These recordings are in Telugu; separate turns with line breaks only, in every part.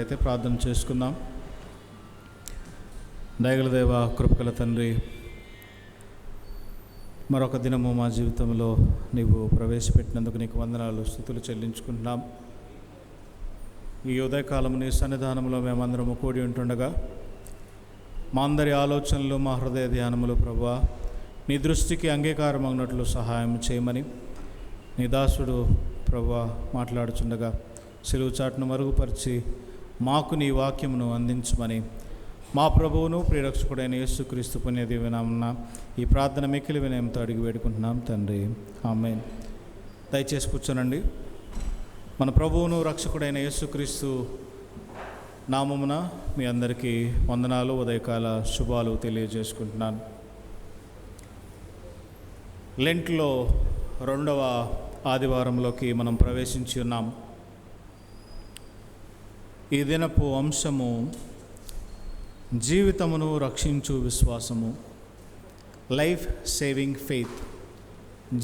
అయితే ప్రార్థన చేసుకుందాం. దయగల దేవ, కృపగల తండ్రి, మరొక దినము మా జీవితంలో నీవు ప్రవేశపెట్టినందుకు నీకు వందనాలు, స్తుతులు చెల్లించుకుంటున్నాం. ఈ ఉదయకాలం నీ సన్నిధానంలో మేమందరము కూడి ఉంటుండగా మా అందరి ఆలోచనలు, మా హృదయ ధ్యానములు ప్రభువా నీ దృష్టికి అంగీకారం అన్నట్లు సహాయం చేయమని నీ దాసుడు ప్రభువా మాట్లాడుచుండగా సిలువ చాటును మరుగుపరిచి మాకు నీ వాక్యమును అందించమని మా ప్రభువును ప్రియరక్షకుడైన యేసుక్రీస్తు పుణ్యదేవనామమున ఈ ప్రార్థన మిక్కిలి వినయంతో అడిగి వేడుకుంటున్నాం తండ్రి, ఆమేన్. దయచేసి కూర్చోనండి. మన ప్రభువును రక్షకుడైన యేసుక్రీస్తు నామమున మీ అందరికీ వందనాలు, ఉదయకాల శుభాలు తెలియజేసుకుంటున్నాను. లెంట్లో 2వ ఆదివారంలోకి మనం ప్రవేశించి ఉన్నాం. ఈ దినపు అంశము జీవితమును రక్షించు విశ్వాసము, లైఫ్ సేవింగ్ ఫెయిత్.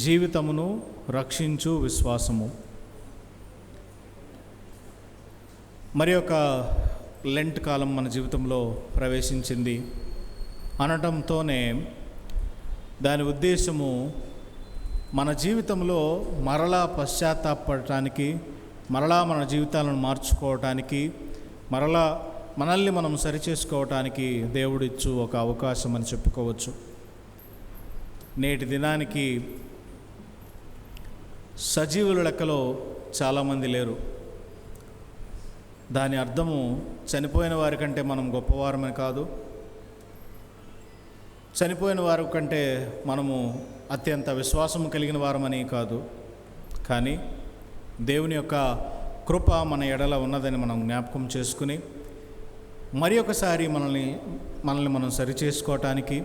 జీవితమును రక్షించు విశ్వాసము. మరి ఒక లెంట్ కాలం మన జీవితంలో ప్రవేశించింది అనటంతోనే దాని ఉద్దేశము మన జీవితంలో మరలా పశ్చాత్తాపడటానికి, మరలా మన జీవితాలను మార్చుకోవటానికి, మరలా మనల్ని మనం సరిచేసుకోవటానికి దేవుడిచ్చు ఒక అవకాశం అని చెప్పుకోవచ్చు. నేటి దినానికి సజీవుల లెక్కలో చాలామంది లేరు. దాని అర్థము చనిపోయిన వారి కంటే మనం గొప్పవారమని కాదు, చనిపోయిన వారి కంటే మనము అత్యంత విశ్వాసం కలిగిన వారమని కాదు. కానీ దేవుని యొక్క కృప మన ఎడల ఉన్నదని మనం జ్ఞాపకం చేసుకుని మరి ఒకసారి మనల్ని మనం సరిచేసుకోవటానికి,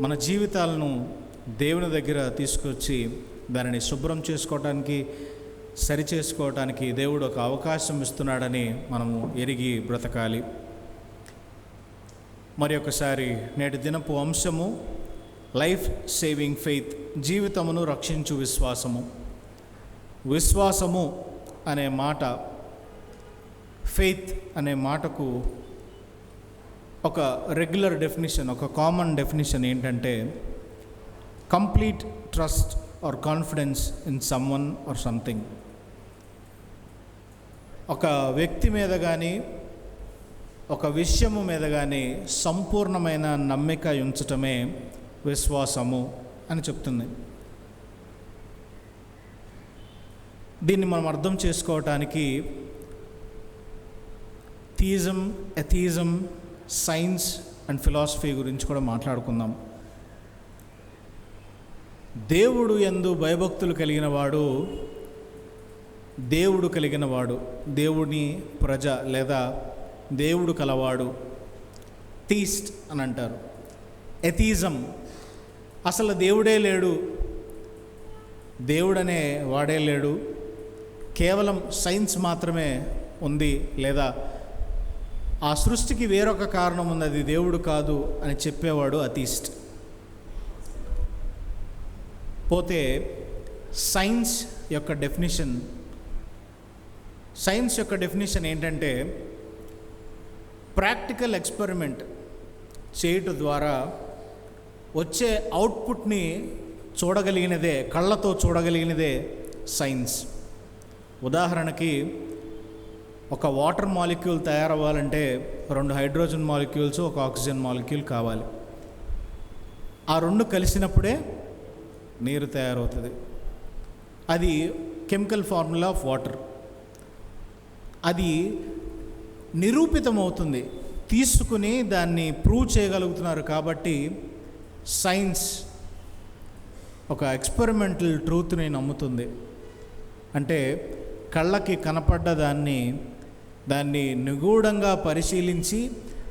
మన జీవితాలను దేవుని దగ్గర తీసుకొచ్చి దానిని శుభ్రం చేసుకోవటానికి, సరిచేసుకోవటానికి దేవుడు ఒక అవకాశం ఇస్తున్నాడని మనము ఎరిగి బ్రతకాలి. మరి ఒకసారి నేటి దినపు అంశము లైఫ్ సేవింగ్ ఫెయిత్, జీవితమును రక్షించు విశ్వాసము. విశ్వాసము అనే మాట, ఫెయిత్ అనే మాటకు ఒక రెగ్యులర్ డెఫినిషన్, ఒక కామన్ డెఫినిషన్ ఏంటంటే complete trust or confidence in someone or something. ఒక వ్యక్తి మీద కానీ, ఒక విషయము మీద కానీ సంపూర్ణమైన నమ్మిక ఉంచటమే విశ్వాసము అని చెప్తుంది. దీన్ని మనం అర్థం చేసుకోవటానికి థీయిజం, ఎథీయిజం, సైన్స్ అండ్ ఫిలాసఫీ గురించి కూడా మాట్లాడుకుందాం. దేవుడు యందు భయభక్తులు కలిగిన వాడు దేవుడు కలిగిన వాడు, దేవుని ప్రజ లేదా దేవుడు కలవాడు థీయిస్ట్ అని అంటారు. ఎథీయిజం, అసలు దేవుడే లేడు, దేవుడనే వాడే లేడు, కేవలం సైన్స్ మాత్రమే ఉంది, లేదా ఆ సృష్టికి వేరొక కారణం ఉంది, అది దేవుడు కాదు అని చెప్పేవాడు అథీయిస్ట్. పోతే సైన్స్ యొక్క డెఫినిషన్ ఏంటంటే ప్రాక్టికల్ ఎక్స్పెరిమెంట్ చేయటం ద్వారా వచ్చే అవుట్పుట్ని చూడగలిగినదే, కళ్ళతో చూడగలిగినదే సైన్స్. ఉదాహరణకి ఒక వాటర్ మాలిక్యూల్ తయారవ్వాలంటే 2 హైడ్రోజన్ మాలిక్యూల్స్, ఒక ఆక్సిజన్ మాలిక్యూల్ కావాలి. ఆ 2 కలిసినప్పుడే నీరు తయారవుతుంది. అది కెమికల్ ఫార్ములా ఆఫ్ వాటర్. అది నిరూపితమవుతుంది, తీసుకుని దాన్ని ప్రూవ్ చేయగలుగుతున్నారు. కాబట్టి సైన్స్ ఒక ఎక్స్పెరిమెంటల్ ట్రూత్ని నమ్ముతుంది. అంటే కళ్ళకి కనపడ్డ దాన్ని నిగూఢంగా పరిశీలించి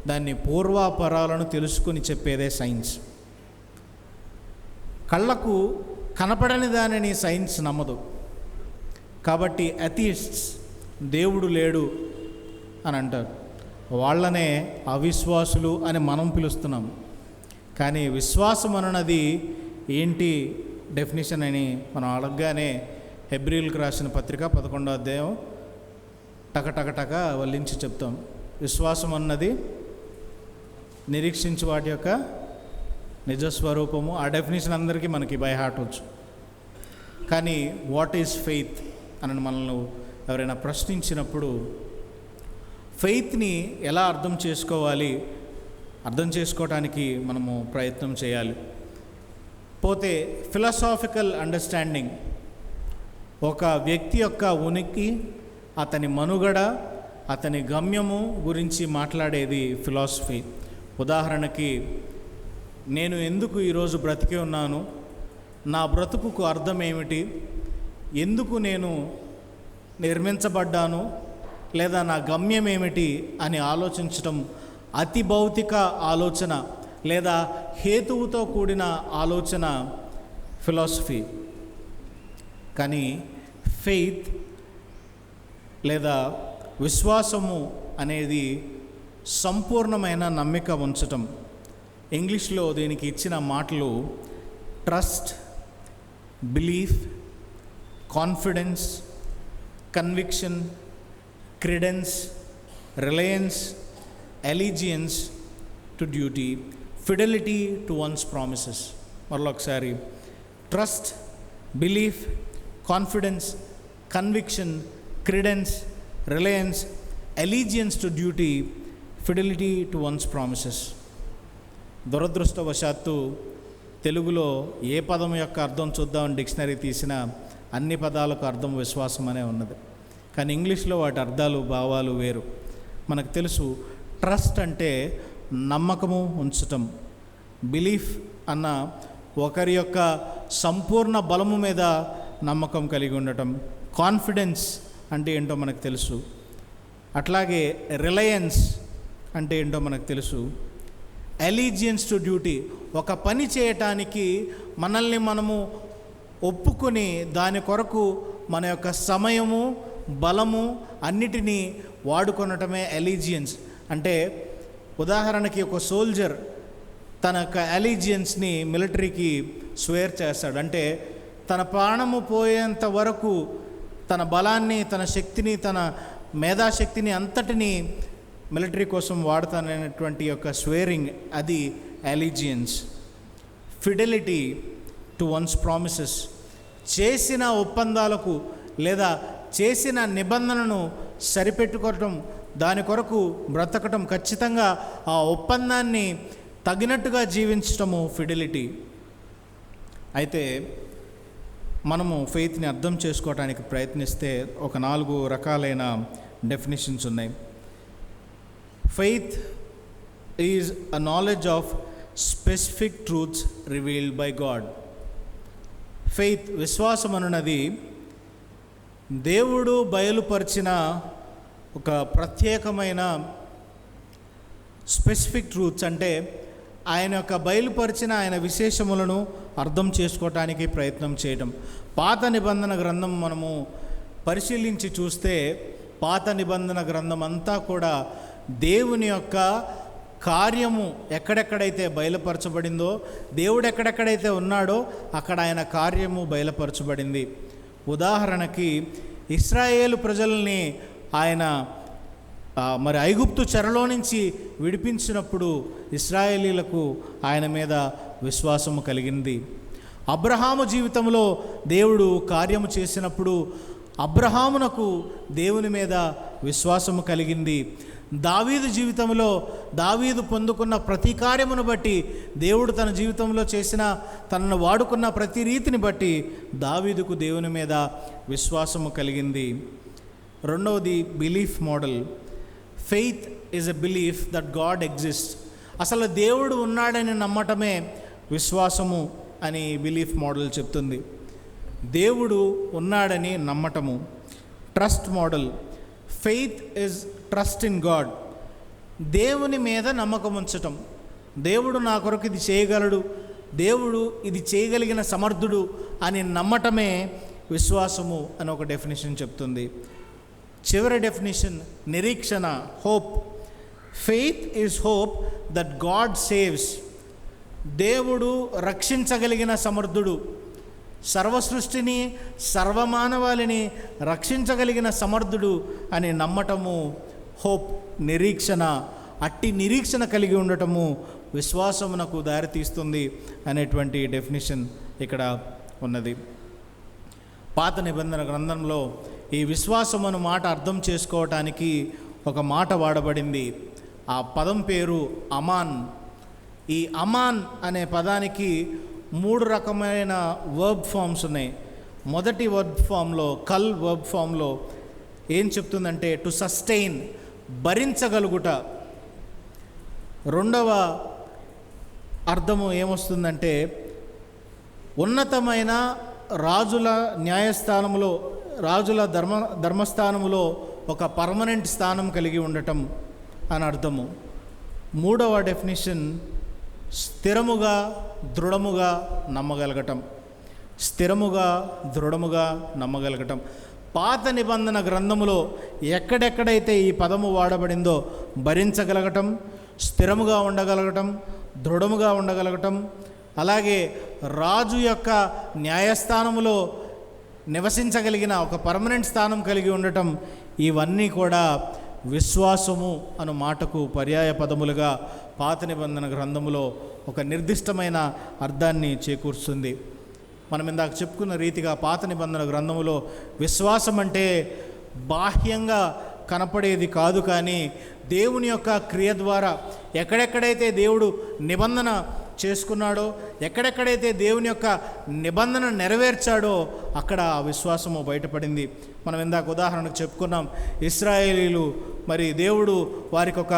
దాన్ని పూర్వాపరాలను తెలుసుకుని చెప్పేదే సైన్స్. కళ్ళకు కనపడని దానిని సైన్స్ నమ్మదు. కాబట్టి అథీయిస్ట్స్, దేవుడు లేడు అని అంటారు. వాళ్ళనే అవిశ్వాసులు అని మనం పిలుస్తున్నాం. కానీ విశ్వాసం అన్నది ఏంటి డెఫినేషన్ అని మనం అడగగానే హెబ్రీయులకు రాసిన పత్రిక 11వ అధ్యాయం టక వల్లించి చెప్తాం. విశ్వాసం అన్నది నిరీక్షించు వాటి యొక్క నిజస్వరూపము. ఆ డెఫినేషన్ అందరికీ మనకి బై హార్ట్ వచ్చు. కానీ వాట్ ఈజ్ ఫెయిత్ అని మనల్ని ఎవరైనా ప్రశ్నించినప్పుడు ఫెయిత్ని ఎలా అర్థం చేసుకోవాలి, అర్థం చేసుకోవడానికి మనము ప్రయత్నం చేయాలి. పోతే ఫిలాసాఫికల్ అండర్స్టాండింగ్, ఒక వ్యక్తి యొక్క ఉనికి, అతని మనుగడ, అతని గమ్యము గురించి మాట్లాడేది ఫిలాసఫీ. ఉదాహరణకి, నేను ఎందుకు ఈరోజు బ్రతికి ఉన్నాను, నా బ్రతుకుకు అర్థం ఏమిటి, ఎందుకు నేను నిర్మించబడ్డాను, లేదా నా గమ్యం ఏమిటి అని ఆలోచించటం అతి భౌతిక ఆలోచన లేదా హేతువుతో కూడిన ఆలోచన ఫిలాసఫీ. కానీ ఫెయిత్ లేదా విశ్వాసము అనేది సంపూర్ణమైన నమ్మిక ఉంచటం. ఇంగ్లీష్లో దీనికి ఇచ్చిన మాటలు trust, belief, confidence, conviction, క్రెడెన్స్, Reliance, allegiance to duty, fidelity to one's promises. మరొకసారి, trust, belief, confidence, conviction, క్రెడెన్స్, Reliance, allegiance to duty, fidelity to one's promises. దురదృష్టవశాత్తు తెలుగులో ఏ పదం యొక్క అర్థం చూద్దామని డిక్షనరీ తీసిన అన్ని పదాలకు అర్థం విశ్వాసం అనే ఉన్నది. కానీ ఇంగ్లీష్లో వాటి అర్థాలు, భావాలు వేరు. మనకు తెలుసు, ట్రస్ట్ అంటే నమ్మకము ఉంచటం, బిలీఫ్ అన్న ఒకరి యొక్క సంపూర్ణ బలము మీద నమ్మకం కలిగి ఉండటం, కాన్ఫిడెన్స్ అంటే ఏంటో మనకు తెలుసు, అట్లాగే రిలయన్స్ అంటే ఏంటో మనకు తెలుసు, అలీజియన్స్ టు డ్యూటీ, ఒక పని చేయటానికి మనల్ని మనము ఒప్పుకొని దాని కొరకు మన యొక్క సమయము, బలము అన్నిటినీ వాడుకొనటమే అలీజియన్స్. అంటే ఉదాహరణకి, ఒక సోల్జర్ తన యొక్క అలీజియన్స్ని మిలిటరీకి స్వేర్ చేస్తాడు. అంటే తన ప్రాణము పోయేంత వరకు తన బలాన్ని, తన శక్తిని, తన మేధాశక్తిని అంతటినీ మిలిటరీ కోసం వాడతాననేటువంటి యొక్క స్వేరింగ్, అది అలీజియన్స్. ఫిడెలిటీ టు వన్స్ ప్రామిసెస్, చేసిన ఒప్పందాలకు లేదా చేసిన నిబంధనను సరిపెట్టుకోవటం, దాని కొరకు బ్రతకటం, ఖచ్చితంగా ఆ ఒప్పందాన్ని తగినట్టుగా జీవించటము ఫిడెలిటీ. అయితే మనము ఫెయిత్ని అర్థం చేసుకోవడానికి ప్రయత్నిస్తే ఒక 4 రకాలైన డెఫినేషన్స్ ఉన్నాయి. Faith is a knowledge of specific truths revealed by God. Faith, విశ్వాసం అనున్నది దేవుడు బయలుపరిచిన ఒక ప్రత్యేకమైన స్పెసిఫిక్ ట్రూత్స్. అంటే ఆయన యొక్క బయలుపరిచిన ఆయన విశేషములను అర్థం చేసుకోవటానికి ప్రయత్నం చేయడం. పాత నిబంధన గ్రంథం మనము పరిశీలించి చూస్తే, పాత నిబంధన గ్రంథం అంతా కూడా దేవుని యొక్క కార్యము ఎక్కడెక్కడైతే బయలుపరచబడిందో, దేవుడు ఎక్కడెక్కడైతే ఉన్నాడో అక్కడ ఆయన కార్యము బయలుపరచబడింది. ఉదాహరణకి, ఇశ్రాయేలు ప్రజల్ని ఆయన మరి ఐగుప్తు చెరలో నుంచి విడిపించినప్పుడు ఇశ్రాయేలీలకు ఆయన మీద విశ్వాసము కలిగింది. అబ్రహాము జీవితంలో దేవుడు కార్యము చేసినప్పుడు అబ్రహామునకు దేవుని మీద విశ్వాసము కలిగింది. దావీదు జీవితంలో దావీదు పొందుకున్న ప్రతి కార్యమును బట్టి, దేవుడు తన జీవితంలో చేసిన, తనను వాడుకున్న ప్రతి రీతిని బట్టి దావీదుకు దేవుని మీద విశ్వాసము కలిగింది. రెండవది belief model. Faith is a belief that God exist. అసలు దేవుడు ఉన్నాడని నమ్మటమే విశ్వాసము అని బిలీఫ్ మోడల్ చెప్తుంది. దేవుడు ఉన్నాడని నమ్మటము. Trust model. Faith is trust in God. దేవుని మీద నమ్మకం ఉంచటం. దేవుడు నా కొరకు ఇది చేయగలడు, దేవుడు ఇది చేయగలిగిన సమర్థుడు అని నమ్మటమే విశ్వాసము అని ఒక డెఫినేషన్ చెప్తుంది. చివరి డెఫినేషన్ నిరీక్షణ, hope. Faith is hope that God saves. దేవుడు రక్షించగలిగిన సమర్థుడు, సర్వసృష్టిని సర్వమానవాళిని రక్షించగలిగిన సమర్థుడు అని నమ్మటము హోప్, నిరీక్షణ. అట్టి నిరీక్షణ కలిగి ఉండటము విశ్వాసమునకు దారితీస్తుంది అనేటువంటి డెఫినిషన్ ఇక్కడ ఉన్నది. పాత నిబంధన గ్రంథంలో ఈ విశ్వాసం అను మాట అర్థం చేసుకోవటానికి ఒక మాట వాడబడింది. ఆ పదం పేరు అమాన్. ఈ అమాన్ అనే పదానికి 3 రకమైన వర్బ్ ఫామ్స్ ఉన్నాయి. మొదటి వర్బ్ ఫామ్లో, కల్ వర్బ్ ఫామ్లో ఏం చెప్తుందంటే టు సస్టైన్, భరించగలుగుట. రెండవ అర్థము ఏమొస్తుందంటే ఉన్నతమైన రాజుల న్యాయస్థానములో, రాజుల ధర్మస్థానములో ఒక పర్మనెంట్ స్థానం కలిగి ఉండటం అని అర్థము. మూడవ డెఫినిషన్ స్థిరముగా, దృఢముగా నమ్మగలగటం. స్థిరముగా, దృఢముగా నమ్మగలగటం. పాత నిబంధన గ్రంథములో ఎక్కడెక్కడైతే ఈ పదము వాడబడిందో భరించగలగటం, స్థిరముగా ఉండగలగటం, దృఢముగా ఉండగలగటం, అలాగే రాజు యొక్క న్యాయస్థానములో నివసించగలిగిన ఒక పర్మనెంట్ స్థానం కలిగి ఉండటం, ఇవన్నీ కూడా విశ్వాసము అను మాటకు పర్యాయ పదములుగా పాత నిబంధన గ్రంథములో ఒక నిర్దిష్టమైన అర్థాన్ని చేకూరుస్తుంది. మనం ఇందాక చెప్పుకున్న రీతిగా పాత నిబంధన గ్రంథములో విశ్వాసం అంటే బాహ్యంగా కనపడేది కాదు, కానీ దేవుని యొక్క క్రియ ద్వారా ఎక్కడెక్కడైతే దేవుడు నిబంధన చేసుకున్నాడో, ఎక్కడెక్కడైతే దేవుని యొక్క నిబంధన నెరవేర్చాడో అక్కడ ఆ విశ్వాసము బయటపడింది. మనం ఇందాక ఉదాహరణకు చెప్పుకున్నాం, ఇశ్రాయేలీలు మరి దేవుడు వారికి ఒక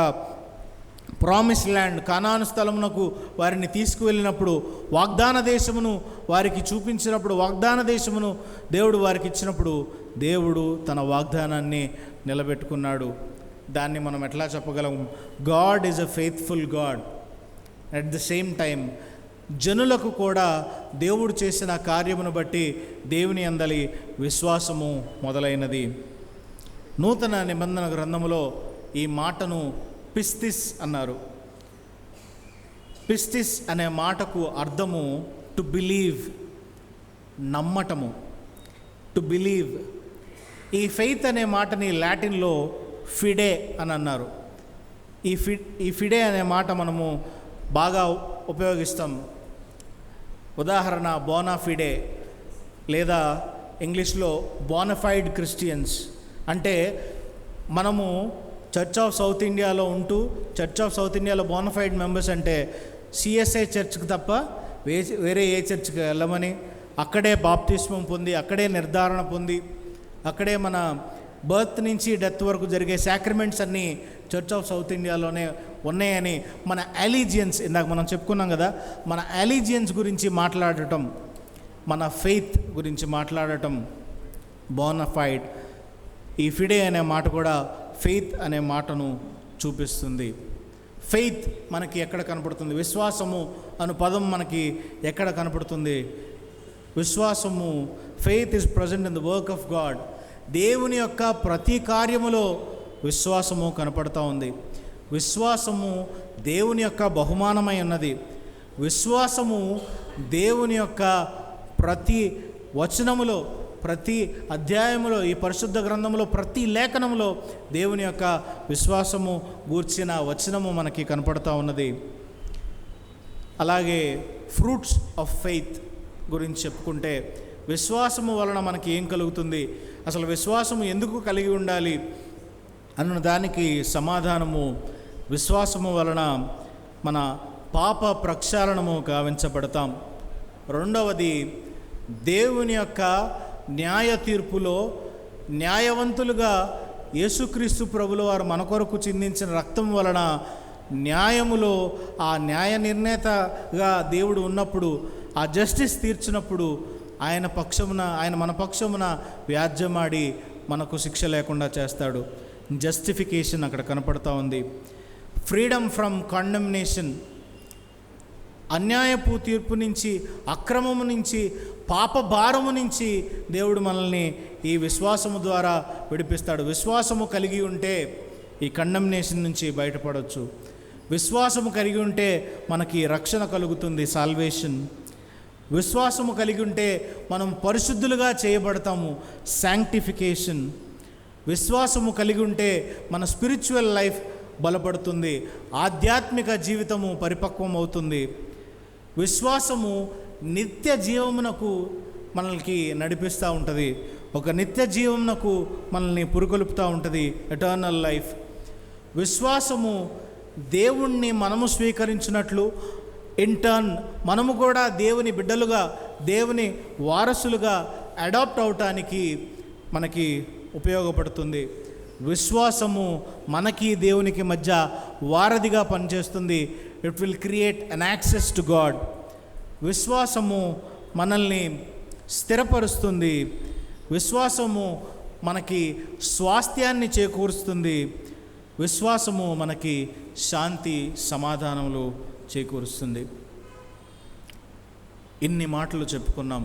ప్రామిస్ ల్యాండ్, కనాను స్థలమునకు వారిని తీసుకువెళ్ళినప్పుడు, వాగ్దాన దేశమును వారికి చూపించినప్పుడు, వాగ్దాన దేశమును దేవుడు వారికి ఇచ్చినప్పుడు దేవుడు తన వాగ్దానాన్ని నిలబెట్టుకున్నాడు. దాన్ని మనం ఎట్లా చెప్పగలం? God is a faithful God. At the same time జనులకు కూడా దేవుడు చేసిన కార్యమును బట్టి దేవుని అందలి విశ్వాసము మొదలైనది. నూతన నిబంధన గ్రంథములో ఈ మాటను పిస్తిస్ అన్నారు. పిస్తిస్ అనే మాటకు అర్థము టు బిలీవ్, నమ్మటము, టు బిలీవ్. ఈ ఫెయిత్ అనే మాటని లాటిన్లో ఫిడే అని అన్నారు. ఈ ఫిడే అనే మాట మనము బాగా ఉపయోగిస్తాం. ఉదాహరణ బోనాఫిడే, లేదా ఇంగ్లీష్లో బోనఫైడ్ క్రిస్టియన్స్. అంటే మనము చర్చ్ ఆఫ్ సౌత్ ఇండియాలో ఉంటూ, చర్చ్ ఆఫ్ సౌత్ ఇండియాలో బోనఫైడ్ మెంబర్స్ అంటే సిఎస్ఐ చర్చ్కి తప్ప వేరే ఏ చర్చ్కి వెళ్ళమని, అక్కడే బాప్తిస్మం పొంది, అక్కడే నిర్ధారణ పొంది, అక్కడే మన బర్త్ నుంచి డెత్ వరకు జరిగే సాక్రిమెంట్స్ అన్నీ చర్చ్ ఆఫ్ సౌత్ ఇండియాలోనే ఉన్నాయని మన అలీజియన్స్, ఇందాక మనం చెప్పుకున్నాం కదా, మన అలీజియన్స్ గురించి మాట్లాడటం, మన ఫెయిత్ గురించి మాట్లాడటం బోనఫైడ్. ఈ ఫిడే అనే మాట కూడా ఫెయిత్ అనే మాటను చూపిస్తుంది. ఫెయిత్ మనకి ఎక్కడ కనపడుతుంది? విశ్వాసము అను పదం మనకి ఎక్కడ కనపడుతుంది? విశ్వాసము, faith is present in the work of God. దేవుని యొక్క ప్రతి కార్యములో విశ్వాసము కనపడుతూ ఉంది. విశ్వాసము దేవుని యొక్క బహుమానమై ఉన్నది. విశ్వాసము దేవుని యొక్క ప్రతి వచనములో, ప్రతి అధ్యాయములో, ఈ పరిశుద్ధ గ్రంథములో ప్రతి లేఖనములో దేవుని యొక్క విశ్వాసము గూర్చిన వచనము మనకి కనపడుతూ ఉన్నది. అలాగే ఫ్రూట్స్ ఆఫ్ ఫెయిత్ గురించి చెప్పుకుంటే, విశ్వాసము వలన మనకి ఏం కలుగుతుంది, అసలు విశ్వాసము ఎందుకు కలిగి ఉండాలి అన్న దానికి సమాధానము, విశ్వాసము వలన మన పాప ప్రక్షాళనము గావించబడతాం. రెండవది, దేవుని యొక్క న్యాయ తీర్పులో న్యాయవంతులుగా యేసుక్రీస్తు ప్రభుల వారు మన కొరకు చిందించిన రక్తం వలన న్యాయములో ఆ న్యాయ నిర్ణేతగా దేవుడు ఉన్నప్పుడు, ఆ జస్టిస్ తీర్చినప్పుడు ఆయన మన పక్షమున వ్యాజ్యమాడి మనకు శిక్ష లేకుండా చేస్తాడు. జస్టిఫికేషన్ అక్కడ కనపడుతూ ఉంది. ఫ్రీడమ్ ఫ్రమ్ కండెమ్నేషన్, అన్యాయపు తీర్పు నుంచి, అక్రమము నుంచి, పాప భారము నుంచి దేవుడు మనల్ని ఈ విశ్వాసము ద్వారా విడిపిస్తాడు. విశ్వాసము కలిగి ఉంటే ఈ కండెమ్నేషన్ నుంచి బయటపడవచ్చు. విశ్వాసము కలిగి ఉంటే మనకి రక్షణ కలుగుతుంది, సాల్వేషన్. విశ్వాసము కలిగి ఉంటే మనం పరిశుద్ధులుగా చేయబడతాము, శాంక్టిఫికేషన్. విశ్వాసము కలిగి ఉంటే మన స్పిరిచువల్ లైఫ్ బలపడుతుంది, ఆధ్యాత్మిక జీవితము పరిపక్వం అవుతుంది. విశ్వాసము నిత్య జీవమునకు మనల్ని నడిపిస్తూ ఉంటుంది, ఒక నిత్య జీవమునకు మనల్ని పురుకొలుపుతూ ఉంటుంది, ఎటర్నల్ లైఫ్. విశ్వాసము దేవుణ్ణి మనము స్వీకరించినట్లు ఇంటర్న్ మనము కూడా దేవుని బిడ్డలుగా, దేవుని వారసులుగా అడాప్ట్ అవటానికి మనకి ఉపయోగపడుతుంది. విశ్వాసము మనకి దేవునికి మధ్య వారధిగా పనిచేస్తుంది. It will create an access to God. విశ్వాసము మనల్ని స్థిరపరుస్తుంది. విశ్వాసము మనకి స్వాస్థ్యాన్ని చేకూరుస్తుంది. విశ్వాసము మనకి శాంతి సమాధానములు చేకూరుస్తుంది. ఇన్ని మాటలు చెప్పుకున్నాం.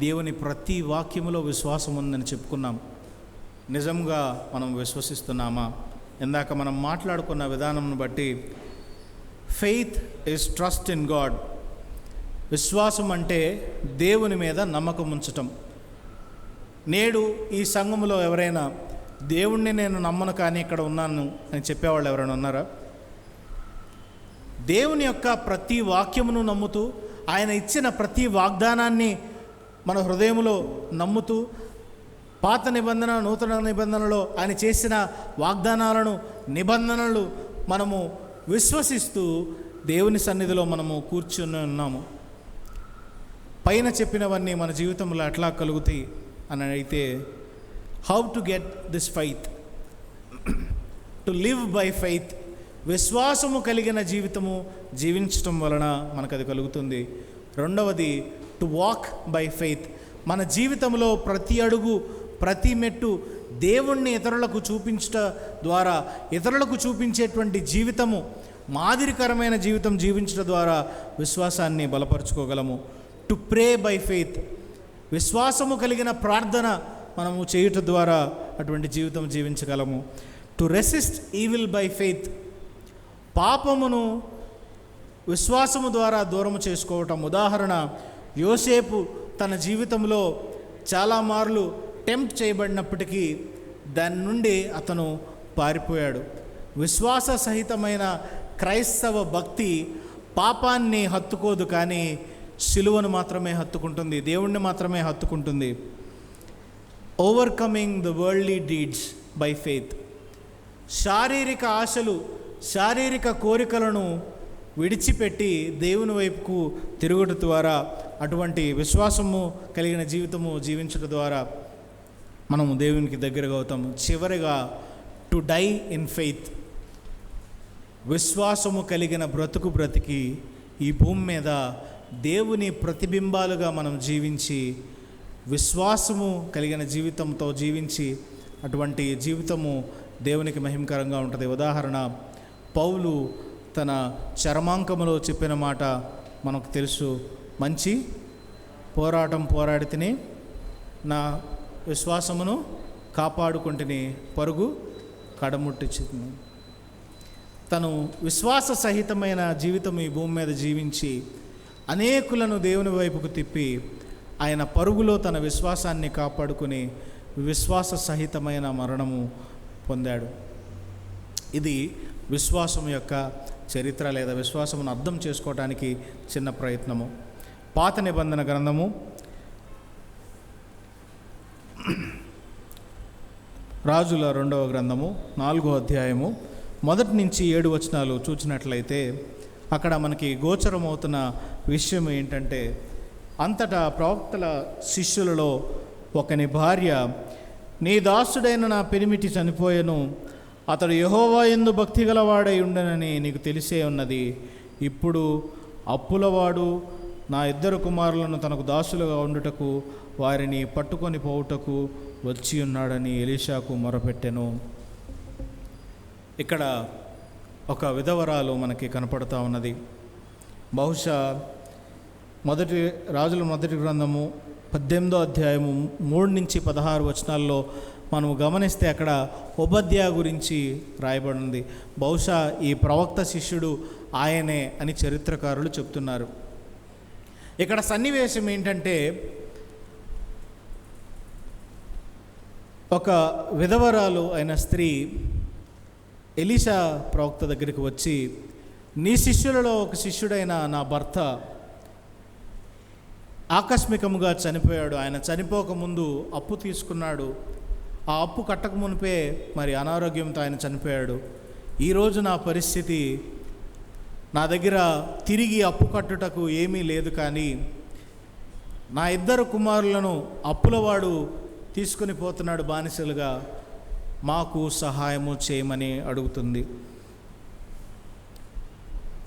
దేవుని ప్రతి వాక్యములో విశ్వాసం ఉందని చెప్పుకున్నాం. నిజంగా మనం విశ్వసిస్తున్నామా? ఇందాక మనం మాట్లాడుకున్న విధానంను బట్టి faith is trust in God. విశ్వాసం అంటే దేవుని మీద నమ్మకం ఉంచటం. నేడు ఈ సంఘములో ఎవరైనా దేవుణ్ణి నేను నమ్మను కానీ ఇక్కడ ఉన్నాను అని చెప్పేవాళ్ళు ఎవరైనా ఉన్నారా? దేవుని యొక్క ప్రతి వాక్యమును నమ్ముతూ, ఆయన ఇచ్చిన ప్రతి వాగ్దానాన్ని మన హృదయంలో నమ్ముతూ, పాత నిబంధన నూతన నిబంధనలో ఆయన చేసిన వాగ్దానాలను, నిబంధనలు మనము విశ్వసిస్తూ దేవుని సన్నిధిలో మనము కూర్చుని ఉన్నాము. పైన చెప్పినవన్నీ మన జీవితంలో ఎట్లా కలుగుతాయి అని అయితే, how to get this faith? To live by faith. విశ్వాసము కలిగిన జీవితము జీవించటం వలన మనకు అది కలుగుతుంది. రెండవది, టు వాక్ బై ఫెయిత్. మన జీవితంలో ప్రతి అడుగు, ప్రతి మెట్టు దేవుణ్ణి ఇతరులకు చూపించట ద్వారా, ఇతరులకు చూపించేటువంటి జీవితము, మాదిరికరమైన జీవితం జీవించడం ద్వారా విశ్వాసాన్ని బలపరుచుకోగలము. To pray by faith. విశ్వాసము కలిగిన ప్రార్థన మనము చేయుట ద్వారా అటువంటి జీవితం జీవించగలము. To resist evil by faith. పాపమును విశ్వాసము ద్వారా దూరము చేసుకోవటం. ఉదాహరణ, యోసేపు తన జీవితంలో చాలా మార్లు టెంప్ట్ చేయబడినప్పటికీ దాని నుండి అతను పారిపోయాడు. విశ్వాస సహితమైన క్రైస్తవ భక్తి పాపాన్ని హత్తుకోదు, కానీ సిలువను మాత్రమే హత్తుకుంటుంది, దేవుణ్ణి మాత్రమే హత్తుకుంటుంది. Overcoming the worldly deeds by faith. శారీరక ఆశలు, శారీరక కోరికలను విడిచిపెట్టి దేవుని వైపుకు తిరుగుట ద్వారా, అటువంటి విశ్వాసము కలిగిన జీవితము జీవించడం ద్వారా మనము దేవునికి దగ్గరగా అవుతాము. చివరిగా, టు డై ఇన్ ఫెయిత్. విశ్వాసము కలిగిన బ్రతికి ఈ భూమి మీద దేవుని ప్రతిబింబాలుగా మనం జీవించి, విశ్వాసము కలిగిన జీవితంతో జీవించి, అటువంటి జీవితము దేవునికి మహిమకరంగా ఉంటుంది. ఉదాహరణ, పౌలు తన చరమాంకములో చెప్పిన మాట మనకు తెలుసు. మంచి పోరాటం పోరాడితిని, నా విశ్వాసమును కాపాడుకుంటుని, పరుగు కడముట్టించింది. తను విశ్వాస సహితమైన జీవితం ఈ భూమి మీద జీవించి అనేకులను దేవుని వైపుకు తిప్పి, ఆయన పరుగులో తన విశ్వాసాన్ని కాపాడుకుని విశ్వాస సహితమైన మరణము పొందాడు. ఇది విశ్వాసం యొక్క చరిత్ర, లేదా విశ్వాసమును అర్థం చేసుకోవడానికి చిన్న ప్రయత్నము. పాత నిబంధన గ్రంథము రాజుల 2వ గ్రంథము 4వ అధ్యాయము 1 నుంచి 7 వచనాలు చూసినట్లయితే, అక్కడ మనకి గోచరమవుతున్న విషయం ఏంటంటే, అంతటా ప్రవక్తల శిష్యులలో ఒకని భార్య, నీ దాసుడైన నా పెనిమిటి చనిపోయెను, అతడు యెహోవా యందు భక్తి గలవాడై ఉండనని నీకు తెలిసే ఉన్నది. ఇప్పుడు అప్పులవాడు నా 2 కుమారులను తనకు దాసులుగా ఉండుటకు వారిని పట్టుకొని పోవుటకు వచ్చి ఉన్నాడని ఎలీషాకు మొరపెట్టెను. ఇక్కడ ఒక విధవరాలు మనకి కనపడుతూ ఉన్నది. బహుశా రాజుల మొదటి గ్రంథము 18వ అధ్యాయము 3 నుంచి 16 వచనాల్లో మనం గమనిస్తే అక్కడ ఓబద్యా గురించి రాయబడింది. బహుశా ఈ ప్రవక్త శిష్యుడు ఆయనే అని చరిత్రకారులు చెప్తున్నారు. ఇక్కడ సన్నివేశం ఏంటంటే, ఒక విధవరాలు అయిన స్త్రీ ఎలీషా ప్రవక్త దగ్గరికి వచ్చి, నీ శిష్యులలో ఒక శిష్యుడైన నా భర్త ఆకస్మికంగా చనిపోయాడు. ఆయన చనిపోకముందు అప్పు తీసుకున్నాడు. ఆ అప్పు కట్టక మునిపే మరి అనారోగ్యంతో ఆయన చనిపోయాడు. ఈరోజు నా పరిస్థితి, నా దగ్గర తిరిగి అప్పు కట్టుటకు ఏమీ లేదు, కానీ నా 2 కుమారులను అప్పులవాడు తీసుకుని పోతున్నాడు బానిసలుగా, మాకు సహాయము చేయమని అడుగుతుంది.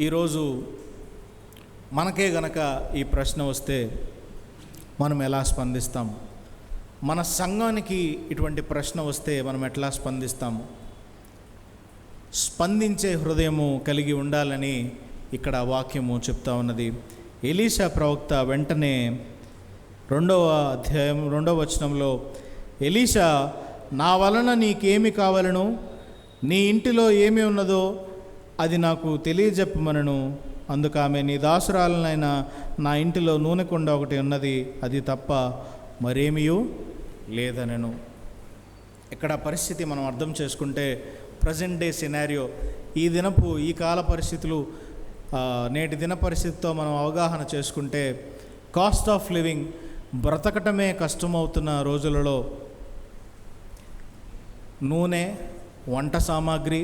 ఈరోజు మనకే గనక ఈ ప్రశ్న వస్తే మనం ఎలా స్పందిస్తాం? మన సంఘానికి ఇటువంటి ప్రశ్న వస్తే మనం ఎట్లా స్పందిస్తాము? స్పందించే హృదయము కలిగి ఉండాలని ఇక్కడ వాక్యము చెప్తా ఉన్నది. ఎలీషా ప్రవక్త వెంటనే 2వ అధ్యాయం 2వ వచనంలో, ఎలీషా, నా వలన నీకేమి కావాలను, నీ ఇంటిలో ఏమి ఉన్నదో అది నాకు తెలియజెప్పమనను. అందుకు ఆమె, నీ దాసురాలనైనా నా ఇంటిలో నూనె కుండ ఒకటి ఉన్నది, అది తప్ప మరేమీయూ లేదనెను. ఇక్కడ పరిస్థితి మనం అర్థం చేసుకుంటే, ప్రజెంట్ డే సినారియో, ఈ కాల పరిస్థితులు, నేటి దిన పరిస్థితితో మనం అవగాహన చేసుకుంటే, కాస్ట్ ఆఫ్ లివింగ్, బ్రతకటమే కష్టమవుతున్న రోజులలో నూనె, వంట సామాగ్రి,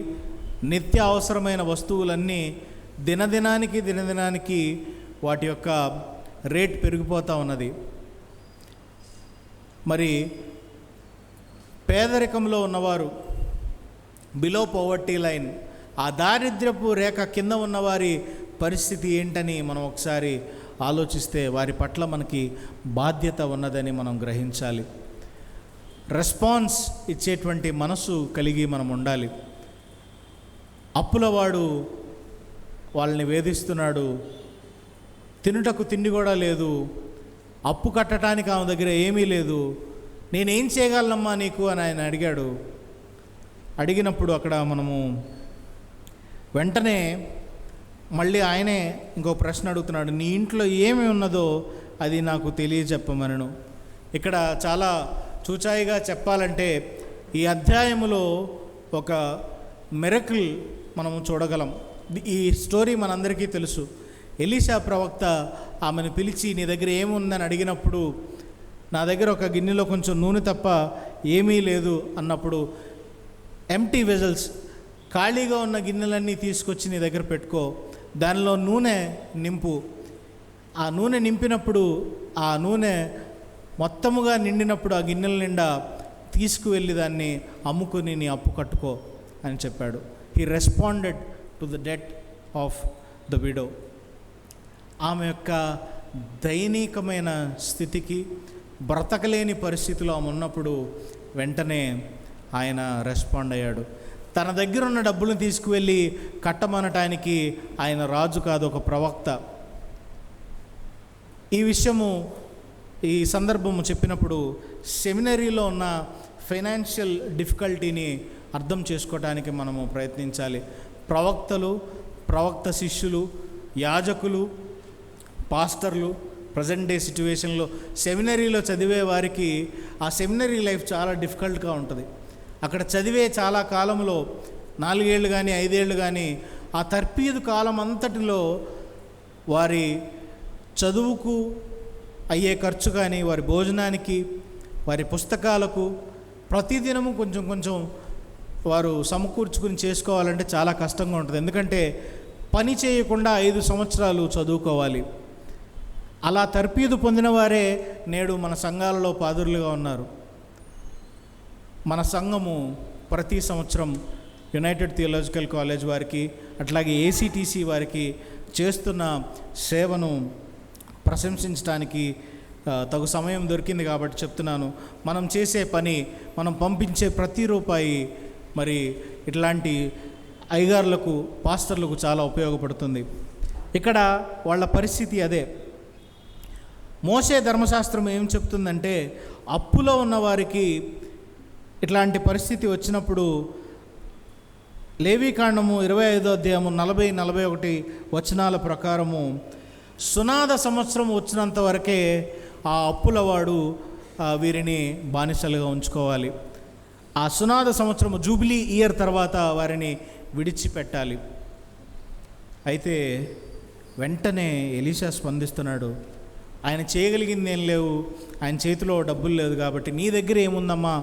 నిత్య అవసరమైన వస్తువులన్నీ దినదినానికి వాటి యొక్క రేట్ పెరిగిపోతూ ఉన్నది. మరి పేదరికంలో ఉన్నవారు, బిలో పవర్టీ లైన్, ఆ దారిద్ర్యపు రేఖ కింద ఉన్నవారి పరిస్థితి ఏంటని మనం ఒకసారి ఆలోచిస్తే, వారి పట్ల మనకి బాధ్యత ఉన్నదని మనం గ్రహించాలి. రెస్పాన్స్ ఇచ్చేటువంటి మనసు కలిగి మనం ఉండాలి. అప్పులవాడు వాళ్ళని వేధిస్తున్నాడు, తినుటకు తిండి కూడా లేదు, అప్పు కట్టడానికి ఆమె దగ్గర ఏమీ లేదు, నేనేం చేయగలనమ్మా నీకు అని ఆయన అడిగాడు. అడిగినప్పుడు అక్కడ మనము వెంటనే మళ్ళీ ఆయనే ఇంకో ప్రశ్న అడుగుతున్నాడు, నీ ఇంట్లో ఏమి ఉన్నదో అది నాకు తెలియజెప్పమనను. ఇక్కడ చాలా చూచాయిగా చెప్పాలంటే, ఈ అధ్యాయములో ఒక మిరకిల్ మనము చూడగలం. ఈ స్టోరీ మనందరికీ తెలుసు. ఎలీషా ప్రవక్త ఆమెను పిలిచి, నీ దగ్గర ఏముందని అడిగినప్పుడు, నా దగ్గర ఒక గిన్నెలో కొంచెం నూనె తప్ప ఏమీ లేదు అన్నప్పుడు, ఎంప్టీ వెజల్స్, ఖాళీగా ఉన్న గిన్నెలన్నీ తీసుకొచ్చి నీ దగ్గర పెట్టుకో, దానిలో నూనె నింపు. ఆ నూనె నింపినప్పుడు, ఆ నూనె మొత్తముగా నిండినప్పుడు ఆ గిన్నెల నిండా తీసుకువెళ్ళి దాన్ని అమ్ముకుని నీ అప్పు కట్టుకో అని చెప్పాడు. He responded to the det of the widow. ఆమె యొక్క దైనికమైన స్థితికి, బ్రతకలేని పరిస్థితిలో ఆమె ఉన్నప్పుడు వెంటనే ఆయన రెస్పాండ్ అయ్యాడు. తన దగ్గర ఉన్న డబ్బులను తీసుకువెళ్ళి కట్టమనటానికి ఆయన రాజు కాదు, ఒక ప్రవక్త. ఈ సందర్భము చెప్పినప్పుడు సెమినరీలో ఉన్న ఫైనాన్షియల్ డిఫికల్టీని అర్థం చేసుకోవడానికి మనము ప్రయత్నించాలి. ప్రవక్త శిష్యులు, యాజకులు, పాస్టర్లు ప్రజెంట్ డే సిచ్యువేషన్లో సెమినరీలో చదివే వారికి ఆ సెమినరీ లైఫ్ చాలా డిఫికల్ట్గా ఉంటుంది. అక్కడ చదివే చాలా కాలంలో 4 ఏళ్ళు కానీ 5 ఏళ్ళు కానీ, ఆ తర్పీదు కాలం అంతటిలో వారి చదువుకు అయ్యే ఖర్చు కానీ, వారి భోజనానికి, వారి పుస్తకాలకు ప్రతిదినము కొంచెం వారు సమకూర్చుకుని చేసుకోవాలంటే చాలా కష్టంగా ఉంటుంది. ఎందుకంటే పని చేయకుండా 5 సంవత్సరాలు చదువుకోవాలి. అలా తర్పీదు పొందిన వారే నేడు మన సంఘాలలో పాదురులుగా ఉన్నారు. మన సంఘము ప్రతి సంవత్సరం యునైటెడ్ థియాలజికల్ కాలేజ్ వారికి, అట్లాగే ఏసీటీసీ వారికి చేస్తున్న సేవను ప్రశంసించడానికి తగు సమయం దొరికింది కాబట్టి చెప్తున్నాను. మనం చేసే పని, మనం పంపించే ప్రతి రూపాయి మరి ఇట్లాంటి అయ్యగారులకు, పాస్టర్లకు చాలా ఉపయోగపడుతుంది. ఇక్కడ వాళ్ళ పరిస్థితి అదే. మోషే ధర్మశాస్త్రం ఏం చెప్తుందంటే, అప్పులో ఉన్నవారికి ఇట్లాంటి పరిస్థితి వచ్చినప్పుడు లేవీకాండము 25వ అధ్యాయము 40-41 వచనాల ప్రకారము సునాద సంవత్సరం వచ్చినంత వరకే ఆ అప్పులవాడు వీరిని బానిసలుగా ఉంచుకోవాలి. ఆ సునాద సంవత్సరం జూబిలీ ఇయర్ తర్వాత వారిని విడిచిపెట్టాలి. అయితే వెంటనే ఎలీషా స్పందిస్తున్నాడు. ఆయన చేయగలిగింది ఏం లేవు, ఆయన చేతిలో డబ్బులు లేదు కాబట్టి నీ దగ్గర ఏముందమ్మా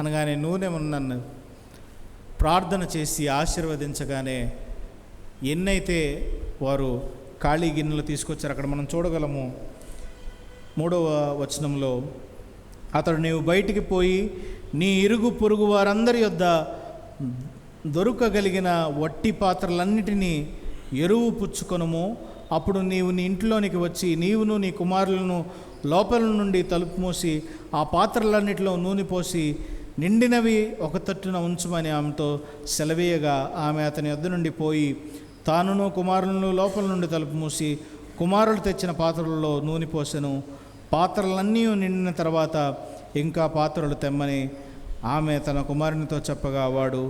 అనగానే నూనె ఉందన్న ప్రార్థన చేసి ఆశీర్వదించగానే ఎన్నైతే వారు ఖాళీ గిన్నెలు తీసుకొచ్చారు అక్కడ మనం చూడగలము. 3వ వచనంలో, అతడు నీవు బయటికి పోయి నీ ఇరుగు పొరుగు వారందరి యొద్ద దొరకగలిగిన వట్టి పాత్రలన్నిటినీ ఎరువు పుచ్చుకొనుము. అప్పుడు నీవు నీ ఇంట్లోనికి వచ్చి నీవును నీ కుమారులను లోపల నుండి తలుపు మూసి ఆ పాత్రలన్నిటిలో నూనె పోసి నిండినవి ఒక తట్టున ఉంచుమని ఆమెతో సెలవేయగా, ఆమె అతని యొద్ద నుండి పోయి తానును కుమారులను లోపల నుండి తలుపు మూసి కుమారులు తెచ్చిన పాత్రలలో నూనె పోసెను. పాత్రలన్నీ నిండిన తర్వాత ఇంకా పాత్రలు తెమ్మని ఆమె తన కుమారునితో చెప్పగా వాడు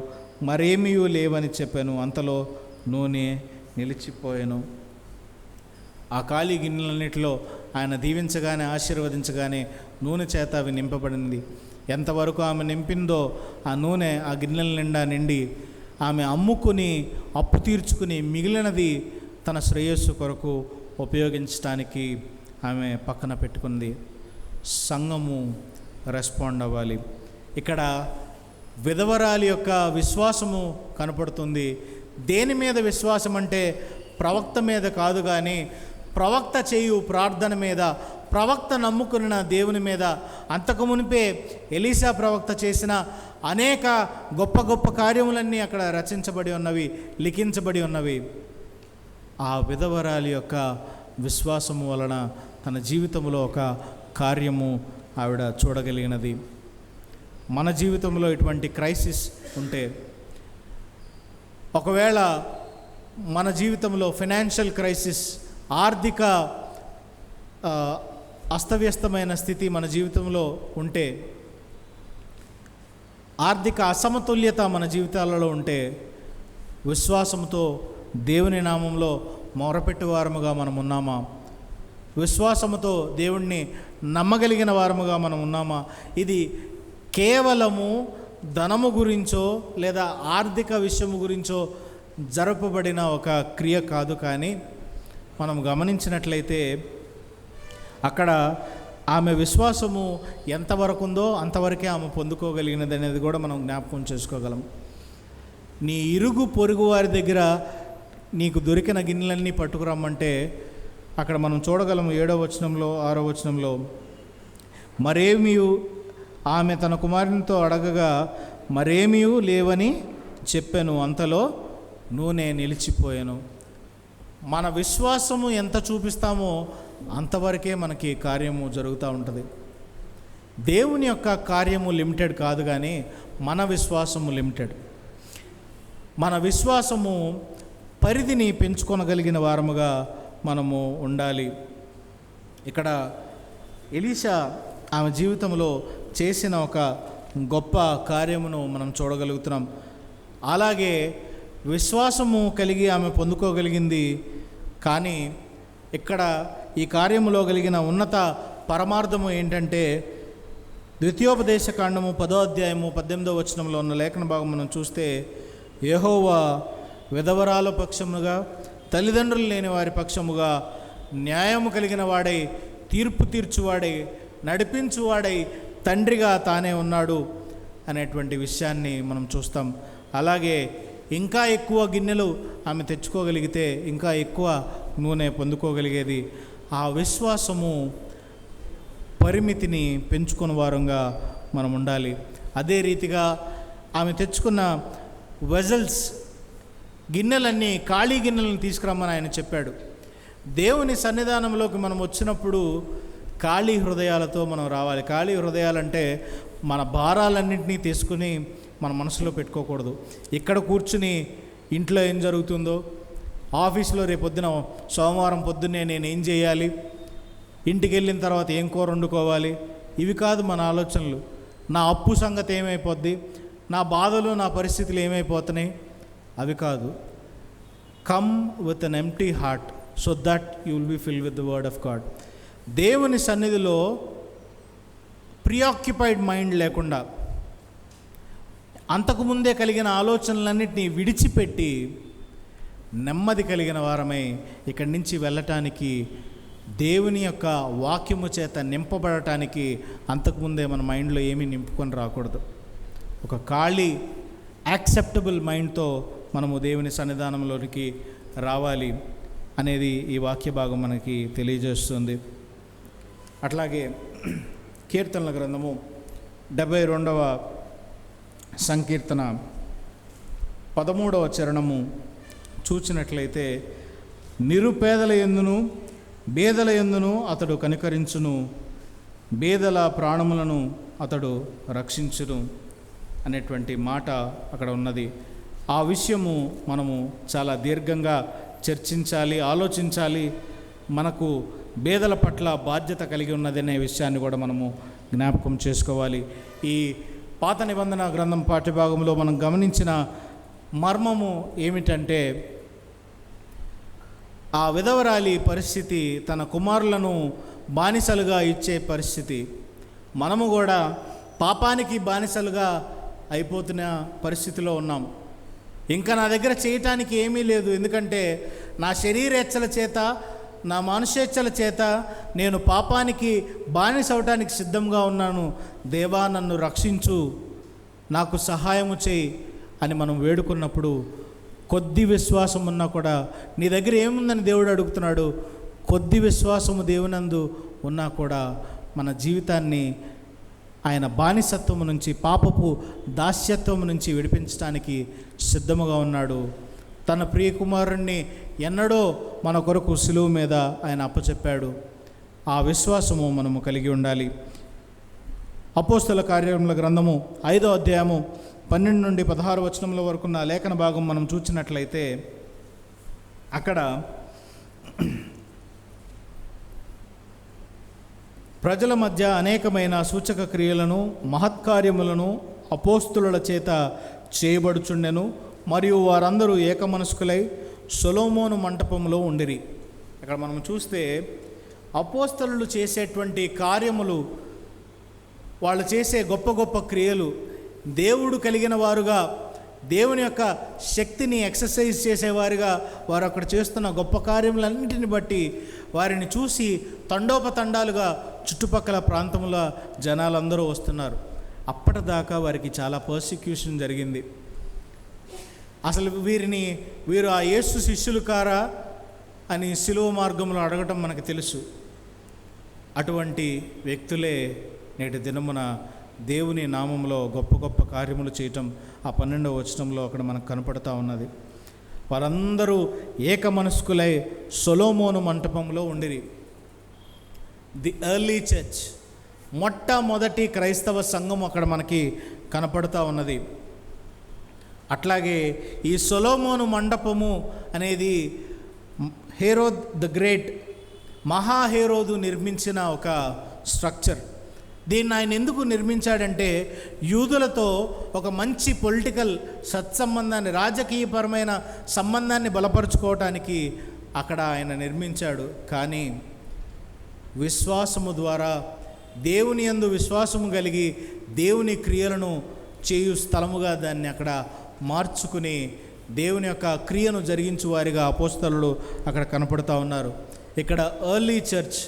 మరేమీ లేవని చెప్పాను. అంతలో నూనె నిలిచిపోయాను. ఆ ఖాళీ గిన్నెలన్నిటిలో ఆయన దీవించగానే ఆశీర్వదించగానే నూనె చేత అవి నింపబడింది. ఎంతవరకు ఆమె నింపిందో ఆ నూనె ఆ గిన్నెల నిండా నిండి ఆమె అమ్ముకుని అప్పు తీర్చుకుని మిగిలినది తన శ్రేయస్సు కొరకు ఉపయోగించడానికి ఆమె పక్కన పెట్టుకుంది. సంఘము రెస్పాండ్ అవ్వాలి. ఇక్కడ విధవరాలి యొక్క విశ్వాసము కనపడుతుంది. దేని మీద విశ్వాసం అంటే ప్రవక్త మీద కాదు, కానీ ప్రవక్త చేయు ప్రార్థన మీద, ప్రవక్త నమ్ముకున్న దేవుని మీద. అంతకు మునిపే ఎలీషా ప్రవక్త చేసిన అనేక గొప్ప గొప్ప కార్యములన్నీ అక్కడ రచించబడి ఉన్నవి, లిఖించబడి ఉన్నవి. ఆ విధవరాలి యొక్క విశ్వాసము వలన తన జీవితంలో ఒక కార్యము ఆవిడ చూడగలిగినది. మన జీవితంలో ఇటువంటి క్రైసిస్ ఉంటే, ఒకవేళ మన జీవితంలో ఫైనాన్షియల్ క్రైసిస్, ఆర్థిక అస్తవ్యస్తమైన స్థితి మన జీవితంలో ఉంటే, ఆర్థిక అసమతుల్యత మన జీవితాలలో ఉంటే, విశ్వాసంతో దేవుని నామంలో మొరపెట్టు వారముగా మనం ఉన్నామా? విశ్వాసముతో దేవుణ్ణి నమ్మగలిగిన వారముగా మనం ఉన్నామా? ఇది కేవలము ధనము గురించో లేదా ఆర్థిక విషయము గురించో జరపబడిన ఒక క్రియ కాదు. కానీ మనం గమనించినట్లయితే అక్కడ ఆమె విశ్వాసము ఎంతవరకు ఉందో అంతవరకే ఆమె పొందుకోగలిగినది అనేది కూడా మనం జ్ఞాపకం చేసుకోగలం. నీ ఇరుగు పొరుగు వారి దగ్గర నీకు దొరికిన గిన్నెలన్నీ పట్టుకురమ్మంటే అక్కడ మనం చూడగలము. 7వ వచనంలో 6వ వచనంలో, మరేమీ ఆమె తన కుమారునితో అడగగా మరేమీ లేవని చెప్పాను. అంతలో నూనె నిలిచిపోయాను. మన విశ్వాసము ఎంత చూపిస్తామో అంతవరకే మనకి కార్యము జరుగుతూ ఉంటుంది. దేవుని యొక్క కార్యము లిమిటెడ్ కాదు, కానీ మన విశ్వాసము లిమిటెడ్. మన విశ్వాసము పరిధిని పెంచుకొనగలిగిన వారముగా మనము ఉండాలి. ఇక్కడ ఎలీషా ఆమె జీవితంలో చేసిన ఒక గొప్ప కార్యమును మనం చూడగలుగుతున్నాం. అలాగే విశ్వాసము కలిగి ఆమె పొందుకోగలిగింది. కానీ ఇక్కడ ఈ కార్యములో కలిగిన ఉన్నత పరమార్థము ఏంటంటే, ద్వితీయోపదేశకాండము 10వ అధ్యాయము 18వ వచనంలో ఉన్న లేఖన భాగం మనం చూస్తే, యెహోవా విధవరాల పక్షముగా తల్లిదండ్రులు లేని వారి పక్షముగా న్యాయము కలిగిన వాడై తీర్పు తీర్చువాడై నడిపించువాడై తండ్రిగా తానే ఉన్నాడు అనేటువంటి విషయాన్ని మనం చూస్తాం. అలాగే ఇంకా ఎక్కువ గిన్నెలు ఆమె తెచ్చుకోగలిగితే ఇంకా ఎక్కువ నూనె పొందుకోగలిగేది. ఆ విశ్వాసము పరిమితిని పెంచుకున్న వారంగా మనం ఉండాలి. అదే రీతిగా ఆమె తెచ్చుకున్న వెజల్స్, గిన్నెలన్నీ ఖాళీ గిన్నెలను తీసుకురమ్మని ఆయన చెప్పాడు. దేవుని సన్నిధానంలోకి మనం వచ్చినప్పుడు ఖాళీ హృదయాలతో మనం రావాలి. ఖాళీ హృదయాలంటే మన భారాలన్నింటినీ తీసుకుని మన మనసులో పెట్టుకోకూడదు. ఇక్కడ కూర్చుని ఇంట్లో ఏం జరుగుతుందో, ఆఫీస్లో రేపొద్దున సోమవారం పొద్దున్నే నేను ఏం చేయాలి, ఇంటికి వెళ్ళిన తర్వాత ఏం కూర వండుకోవాలి, ఇవి కాదు మన ఆలోచనలు. నా అప్పు సంగతి ఏమైపోద్ది, నా బాధలు నా పరిస్థితులు ఏమైపోతున్నాయి, అవి కాదు. Come with an empty heart, so that you will be fill with the word of God. దేవుని సన్నిధిలో ప్రియాక్యుపైడ్ మైండ్ లేకుండా, అంతకుముందే కలిగిన ఆలోచనలన్నింటినీ విడిచిపెట్టి నెమ్మది కలిగిన వారమై ఇక్కడి నుంచి వెళ్ళటానికి, దేవుని యొక్క వాక్యము చేత నింపబడటానికి అంతకుముందే మన మైండ్లో ఏమీ నింపుకొని రాకూడదు. ఒక ఖాళీ యాక్సెప్టబుల్ మైండ్తో మనము దేవుని సన్నిధానంలోనికి రావాలి అనేది ఈ వాక్య భాగం మనకి తెలియజేస్తుంది. అట్లాగే కీర్తనల గ్రంథము 72వ సంకీర్తన 13వ చరణము చూచినట్లయితే, నిరుపేదల యందును బేదల యందును అతడు కనికరించును, బేదల ప్రాణములను అతడు రక్షించును అనేటువంటి మాట అక్కడ ఉన్నది. ఆ విషయము మనము చాలా దీర్ఘంగా చర్చించాలి, ఆలోచించాలి. మనకు బేదల పట్ల బాధ్యత కలిగి ఉన్నదనే విషయాన్ని కూడా మనము జ్ఞాపకం చేసుకోవాలి. ఈ పాత నిబంధన గ్రంథం పాఠ్యభాగంలో మనం గమనించిన మర్మము ఏమిటంటే, ఆ విధవరాలి పరిస్థితి, తన కుమారులను బానిసలుగా ఇచ్చే పరిస్థితి. మనము కూడా పాపానికి బానిసలుగా అయిపోతున్న పరిస్థితిలో ఉన్నాం. ఇంకా నా దగ్గర చేయటానికి ఏమీ లేదు, ఎందుకంటే నా శరీరేచ్ఛల చేత, నా మనుషేచ్ఛల చేత నేను పాపానికి బానిస అవటానికి సిద్ధంగా ఉన్నాను. దేవా, నన్ను రక్షించు, నాకు సహాయము చేయి అని మనం వేడుకున్నప్పుడు, కొద్ది విశ్వాసం ఉన్నా కూడా, నీ దగ్గర ఏముందని దేవుడు అడుగుతున్నాడు. కొద్ది విశ్వాసము దేవునందు ఉన్నా కూడా మన జీవితాన్ని ఆయన బానిసత్వము నుంచి, పాపపు దాస్యత్వము నుంచి విడిపించడానికి సిద్ధముగా ఉన్నాడు. తన ప్రియ కుమారుణ్ణి ఎన్నడో మన కొరకు సిలువ మీద ఆయన అప్పచెప్పాడు. ఆ విశ్వాసము మనము కలిగి ఉండాలి. అపోస్తల కార్యముల గ్రంథము 5వ అధ్యాయము 12 నుండి 16 వచనముల వరకు ఉన్న లేఖన భాగం మనం చూసినట్లయితే, అక్కడ ప్రజల మధ్య అనేకమైన సూచక క్రియలను మహత్కార్యములను అపోస్తుల చేత చేయబడుచుండెను, మరియు వారందరూ ఏకమనస్కులై సొలొమోను మంటపంలో ఉండిరి. ఇక్కడ మనం చూస్తే అపోస్తలులు చేసేటువంటి కార్యములు, వాళ్ళు చేసే గొప్ప గొప్ప క్రియలు, దేవుడు కలిగిన వారుగా, దేవుని యొక్క శక్తిని ఎక్సర్సైజ్ చేసేవారుగా వారు అక్కడ చేస్తున్న గొప్ప కార్యములన్నింటిని బట్టి వారిని చూసి తండోపతండాలుగా చుట్టుపక్కల ప్రాంతంలో జనాలందరూ వస్తున్నారు. అప్పటిదాకా వారికి చాలా పర్సిక్యూషన్ జరిగింది. అసలు వీరు ఆ యేసు శిష్యులు కారా అని సిలువ మార్గంలో అడగటం మనకు తెలుసు. అటువంటి వ్యక్తులే నేటి దినమున దేవుని నామంలో గొప్ప గొప్ప కార్యములు చేయటం ఆ 12వ వచనంలో అక్కడ మనకు కనపడుతూ ఉన్నది. వారందరూ ఏకమనస్కులై సొలొమోను మంటపంలో ఉండిరి. ది ఎర్లీ చర్చ్, మొట్టమొదటి క్రైస్తవ సంఘం అక్కడ మనకి కనపడుతూ ఉన్నది. అట్లాగే ఈ సొలొమోను మండపము అనేది హేరోద్ ద గ్రేట్, మహాహేరోదు నిర్మించిన ఒక స్ట్రక్చర్. దీన్ని ఆయన ఎందుకు నిర్మించాడంటే, యూదులతో ఒక మంచి పొలిటికల్ సత్సంబంధాన్ని, రాజకీయపరమైన సంబంధాన్ని బలపరుచుకోవటానికి అక్కడ ఆయన నిర్మించాడు. కానీ విశ్వాసము ద్వారా, దేవుని యందు విశ్వాసము కలిగి దేవుని క్రియలను చేయు స్థలముగా దాన్ని అక్కడ మార్చుకుని దేవుని యొక్క క్రియను జరిగించు వారిగా అపోస్తలులు అక్కడ కనపడుతూ ఉన్నారు. ఇక్కడ ఎర్లీ చర్చ్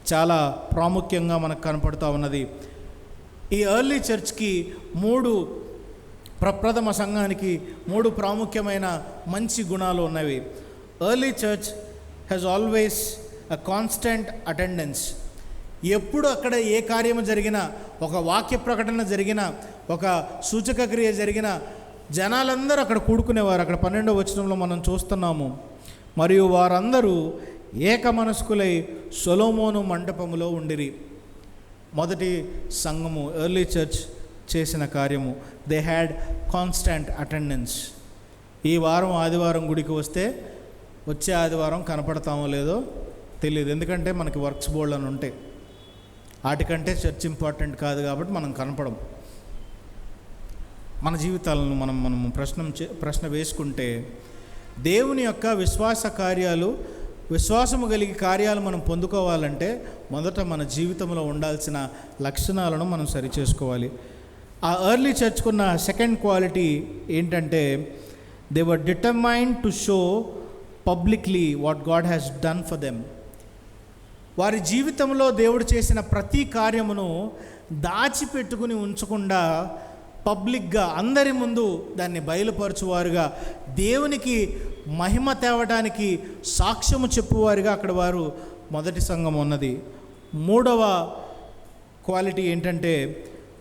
చాలా ప్రాముఖ్యంగా మనకు కనపడుతూ ఉన్నది. ఈ ఎర్లీ చర్చ్కి ప్రప్రథమ సంఘానికి 3 ప్రాముఖ్యమైన మంచి గుణాలు ఉన్నవి. Early church has always a constant attendance. ఎప్పుడు అక్కడ ఏ కార్యము జరిగినా, ఒక వాక్య ప్రకటన జరిగినా, ఒక సూచక క్రియ జరిగినా, జనాలందరూ అక్కడ కూడుకునేవారు. అక్కడ 12వ వచనంలో మనం చూస్తున్నాము. మరియు వారందరూ ఏక మనస్కులై సొలొమోను మండపములో ఉండిరి. మొదటి సంఘము, ఎర్లీ చర్చ్ చేసిన కార్యము, దే హ్యాడ్ కాన్స్టాంట్ అటెండెన్స్. ఈ వారం ఆదివారం గుడికి వస్తే వచ్చే ఆదివారం కనపడతామో లేదో తెలియదు, ఎందుకంటే మనకి వర్క్స్ బోర్డు అని ఉంటాయి. వాటికంటే చర్చ్ ఇంపార్టెంట్ కాదు కాబట్టి మనం కనపడం. మన జీవితాలను మనము ప్రశ్న వేసుకుంటే, దేవుని యొక్క విశ్వాస కార్యాలు విశ్వాసము కలిగి కార్యాలు మనం పొందుకోవాలంటే మొదట మన జీవితంలో ఉండాల్సిన లక్షణాలను మనం సరిచేసుకోవాలి. ఆ ఎర్లీ చర్చ్కున్న సెకండ్ క్వాలిటీ ఏంటంటే they were determined to show publicly what God has done for them. వారి జీవితంలో దేవుడు చేసిన ప్రతి కార్యమును దాచిపెట్టుకుని ఉంచకుండా పబ్లిక్గా అందరి ముందు దాన్ని బయలుపరచువారుగా, దేవునికి మహిమ తేవడానికి సాక్ష్యము చెప్పువారుగా అక్కడ వారు మొదటి సంఘం ఉన్నది. మూడవ క్వాలిటీ ఏంటంటే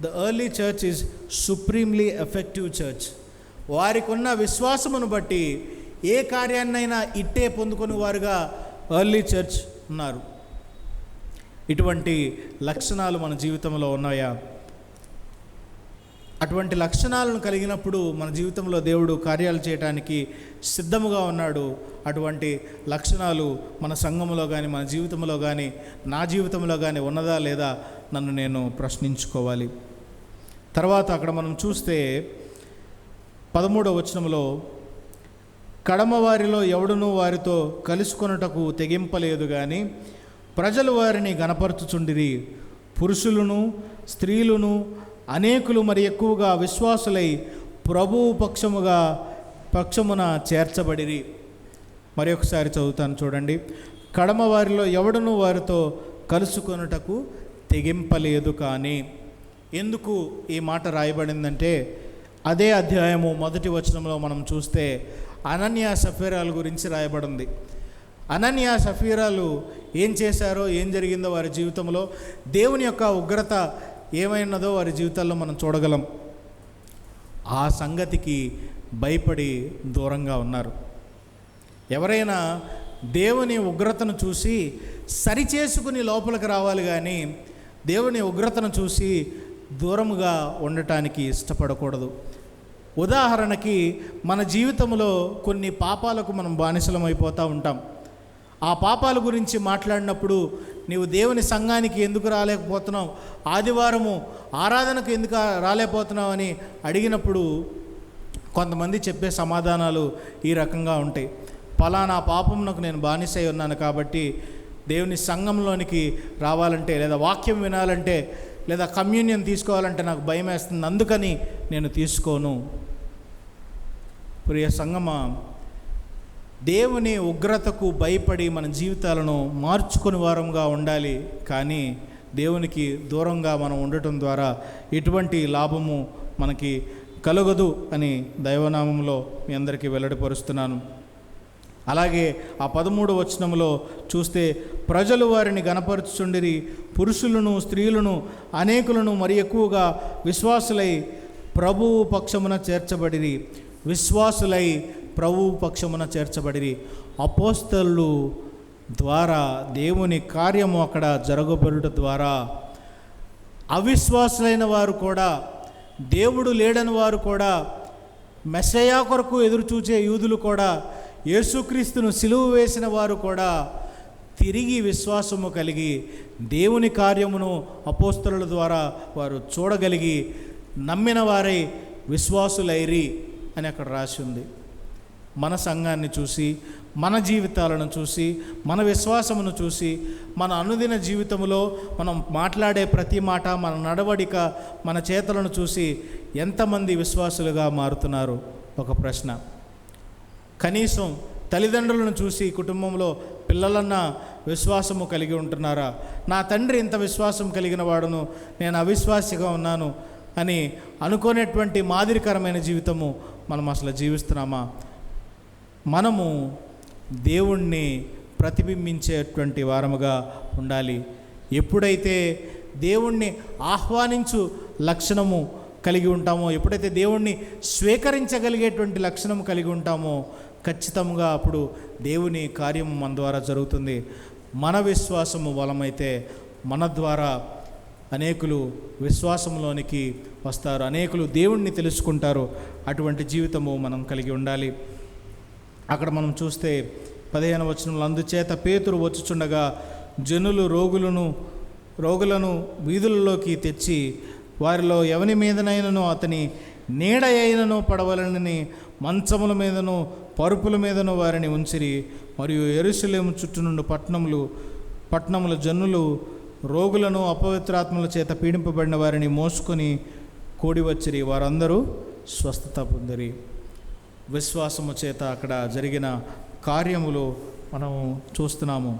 the early church is supremely effective church. వారికి ఉన్న విశ్వాసమును బట్టి ఏ కార్యాన్నైనా ఇట్టే పొందుకొని వారుగా ఎర్లీ చర్చ్ ఉన్నారు. ఇటువంటి లక్షణాలు మన జీవితంలో ఉన్నాయా? అటువంటి లక్షణాలను కలిగినప్పుడు మన జీవితంలో దేవుడు కార్యాలు చేయడానికి సిద్ధముగా ఉన్నాడు. అటువంటి లక్షణాలు మన సంఘంలో కానీ మన జీవితంలో కానీ నా జీవితంలో కానీ ఉన్నదా లేదా నన్ను నేను ప్రశ్నించుకోవాలి. తర్వాత అక్కడ మనం చూస్తే 13వ వచనంలో, కడమ వారిలో ఎవడునూ వారితో కలుసుకొనుటకు తెగింపలేదు కానీ ప్రజలు వారిని గనపరచుచుండిరి. పురుషులను స్త్రీలను అనేకులు మరి ఎక్కువగా విశ్వాసులై ప్రభువు పక్షమున చేర్చబడిరి. మరి ఒకసారి చదువుతాను చూడండి. కడమ వారిలో ఎవడునూ వారితో కలుసుకొనుటకు తెగింపలేదు కానీ. ఎందుకు ఈ మాట రాయబడిందంటే అదే అధ్యాయము 1వ వచనంలో మనం చూస్తే అనన్య సఫీరాల గురించి రాయబడింది. అనన్య సఫీరాలు ఏం చేశారో, ఏం జరిగిందో వారి జీవితంలో, దేవుని యొక్క ఉగ్రత ఏమైనదో వారి జీవితాల్లో మనం చూడగలం. ఆ సంగతికి భయపడి దూరంగా ఉన్నారు. ఎవరైనా దేవుని ఉగ్రతను చూసి సరిచేసుకుని లోపలికి రావాలి కానీ దేవుని ఉగ్రతను చూసి దూరముగా ఉండటానికి ఇష్టపడకూడదు. ఉదాహరణకి మన జీవితంలో కొన్ని పాపాలకు మనం బానిసలం అయిపోతూ ఉంటాం. ఆ పాపాల గురించి మాట్లాడినప్పుడు నీవు దేవుని సంఘానికి ఎందుకు రాలేకపోతున్నావు, ఆదివారము ఆరాధనకు ఎందుకు రాలేకపోతున్నావు అని అడిగినప్పుడు కొంతమంది చెప్పే సమాధానాలు ఈ రకంగా ఉంటాయి. పలానా పాపమునకు నేను బానిసై ఉన్నాను కాబట్టి దేవుని సంఘంలోనికి రావాలంటే, లేదా వాక్యం వినాలంటే, లేదా కమ్యూనియన్ తీసుకోవాలంటే నాకు భయం వేస్తుంది, అందుకని నేను తీసుకోను. ప్రియ సంగమా, దేవుని ఉగ్రతకు భయపడి మన జీవితాలను మార్చుకుని వారంగా ఉండాలి. కానీ దేవునికి దూరంగా మనం ఉండటం ద్వారా ఎటువంటి లాభము మనకి కలగదు అని దైవనామంలో మీ అందరికీ వెల్లడిపరుస్తున్నాను. అలాగే ఆ 13వ వచనంలో చూస్తే ప్రజలు వారిని గనపరచుచుండిరి. పురుషులను స్త్రీలను అనేకులను మరి ఎక్కువగా విశ్వాసులై ప్రభువు పక్షమున చేర్చబడిరి. విశ్వాసులై ప్రభువు పక్షమున చేర్చబడిరి. అపోస్తలులు ద్వారా దేవుని కార్యము అక్కడ జరగబడుట ద్వారా అవిశ్వాసులైన వారు కూడా, దేవుడు లేడని వారు కూడా, మెస్సయా కొరకు ఎదురుచూచే యూదులు కూడా, యేసుక్రీస్తును సిలువ వేసిన వారు కూడా తిరిగి విశ్వాసము కలిగి దేవుని కార్యమును అపోస్తలుల ద్వారా వారు చూడగలిగి నమ్మిన వారై విశ్వాసులైరి అని అక్కడ రాసి ఉంది. మన సంఘాన్ని చూసి, మన జీవితాలను చూసి, మన విశ్వాసమును చూసి, మన అనుదిన జీవితంలో మనం మాట్లాడే ప్రతి మాట, మన నడవడిక, మన చేతలను చూసి ఎంతమంది విశ్వాసులుగా మారుతున్నారు? ఒక ప్రశ్న. కనీసం తల్లిదండ్రులను చూసి కుటుంబంలో పిల్లలన్న విశ్వాసము కలిగి ఉంటున్నారా? నా తండ్రి ఇంత విశ్వాసం కలిగిన వాడును, నేను అవిశ్వాసిగా ఉన్నాను అని అనుకునేటువంటి మాదిరికరమైన జీవితము మనం అసలు జీవిస్తున్నామా? మనము దేవుణ్ణి ప్రతిబింబించేటువంటి వారముగా ఉండాలి. ఎప్పుడైతే దేవుణ్ణి ఆహ్వానించు లక్షణము కలిగి ఉంటామో, ఎప్పుడైతే దేవుణ్ణి స్వీకరించగలిగేటువంటి లక్షణము కలిగి ఉంటామో ఖచ్చితంగా అప్పుడు దేవుని కార్యము మన ద్వారా జరుగుతుంది. మన విశ్వాసము బలమైతే మన ద్వారా అనేకులు విశ్వాసంలోనికి వస్తారు, అనేకులు దేవుణ్ణి తెలుసుకుంటారు. అటువంటి జీవితము మనం కలిగి ఉండాలి. అక్కడ మనం చూస్తే 15వ వచనంలో, అందుచేత పేతురు వచ్చుచుండగా జనులు రోగులను వీధులలోకి తెచ్చి వారిలో ఎవని మీదనైనను అతని నీడ అయినను పడవలనని మంచముల మీదను పరుపుల మీదను వారిని ఉంచిరి. మరియు యెరూషలేము చుట్టూ నుండి పట్టణముల జనులు రోగులను అపవిత్రాత్మల చేత పీడింపబడిన వారిని మోసుకొని కూడి వచ్చిరి. వారందరూ స్వస్థత పొందిరి. విశ్వాసము చేత అక్కడ జరిగిన కార్యములు మనం చూస్తున్నాము.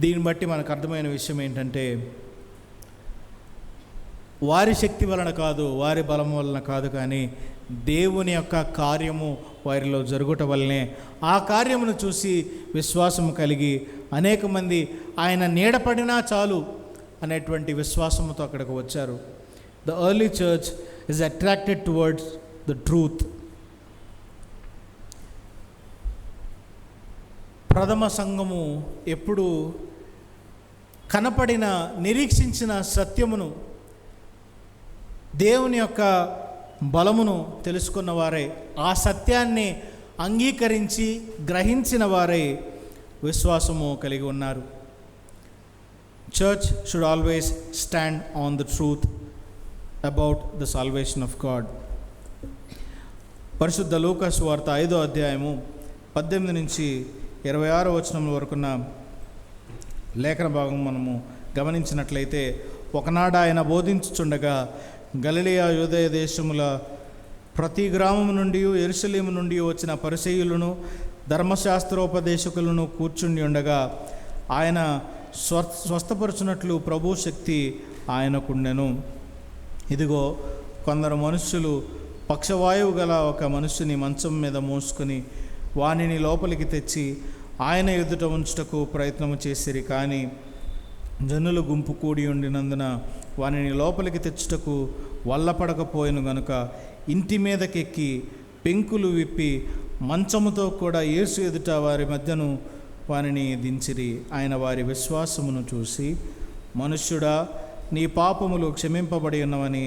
దీన్ని బట్టి మనకు అర్థమైన విషయం ఏంటంటే, వారి శక్తి వలన కాదు, వారి బలం వలన కాదు, కానీ దేవుని యొక్క కార్యము వారిలో జరుగుట వల్లనే, ఆ కార్యమును చూసి విశ్వాసము కలిగి అనేక మంది ఆయన నీడపడినా చాలు అనేటువంటి విశ్వాసముతో అక్కడికి వచ్చారు. The early church is attracted towards the truth. ప్రథమ సంఘము ఎప్పుడు కనపడిన, నిరీక్షించిన సత్యమును, దేవుని యొక్క బలమును తెలుసుకున్న వారై, ఆ సత్యాన్ని అంగీకరించి గ్రహించిన వారై విశ్వాసము కలిగి ఉన్నారు. Church should always stand on the truth about the salvation of God. పరిశుద్ధ లూకా సువార్త 5వ అధ్యాయము 18 నుంచి 26వ వచనం వరకున్న లేఖన భాగం మనము గమనించినట్లయితే, ఒకనాడు ఆయన బోధించుచుండగా గలిలయ యూదయ దేశముల ప్రతి గ్రామము నుండి యెరూషలేము నుండి వచ్చిన పరిసయ్యులను ధర్మశాస్త్రోపదేశకులను కూర్చుండి ఉండగా ఆయన స్వస్థపరచునట్లు ప్రభు శక్తి ఆయనకుండెను. ఇదిగో కొందరు మనుష్యులు పక్షవాయువు గల ఒక మనుష్యుని మంచం మీద మోసుకొని వానిని లోపలికి తెచ్చి ఆయన ఎదుట ఉంచుటకు ప్రయత్నము చేసిరి. కానీ జనులు గుంపు కూడి ఉండినందున వానిని లోపలికి తెచ్చుటకు వల్లపడకపోయిను గనుక ఇంటి మీదకెక్కి పెంకులు విప్పి మంచముతో కూడా యేసు ఎదుట వారి మధ్యను వానిని దించిరి. ఆయన వారి విశ్వాసమును చూసి, మనుష్యుడా, నీ పాపములు క్షమింపబడి ఉన్నవని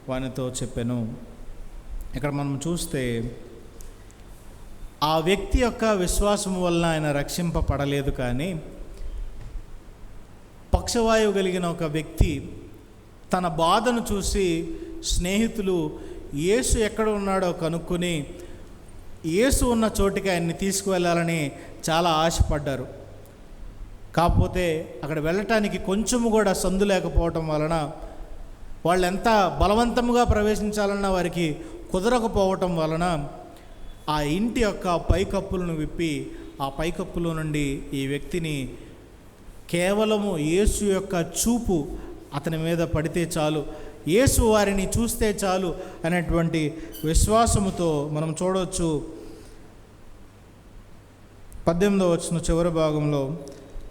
వానితో చెప్పెను. ఇక్కడ మనం చూస్తే ఆ వ్యక్తి యొక్క విశ్వాసము వలన ఆయన రక్షింపబడలేదు, కానీ పక్షవాయువు కలిగిన ఒక వ్యక్తి తన బాధను చూసి స్నేహితులు యేసు ఎక్కడ ఉన్నాడో కనుక్కొని యేసు ఉన్న చోటికి ఆయన్ని తీసుకువెళ్ళాలని చాలా ఆశపడ్డారు. కాకపోతే అక్కడ వెళ్ళటానికి కొంచెము కూడా సందు లేకపోవటం వలన, వాళ్ళు ఎంత బలవంతముగా ప్రవేశించాలన్నా వారికి కుదరకపోవటం వలన ఆ ఇంటి యొక్క పైకప్పులను విప్పి ఆ పైకప్పులో నుండి ఈ వ్యక్తిని కేవలము యేసు యొక్క చూపు అతని మీద పడితే చాలు, యేసు వారిని చూస్తే చాలు అనేటువంటి విశ్వాసముతో మనం చూడవచ్చు. 18వ వచనం చివరి భాగంలో,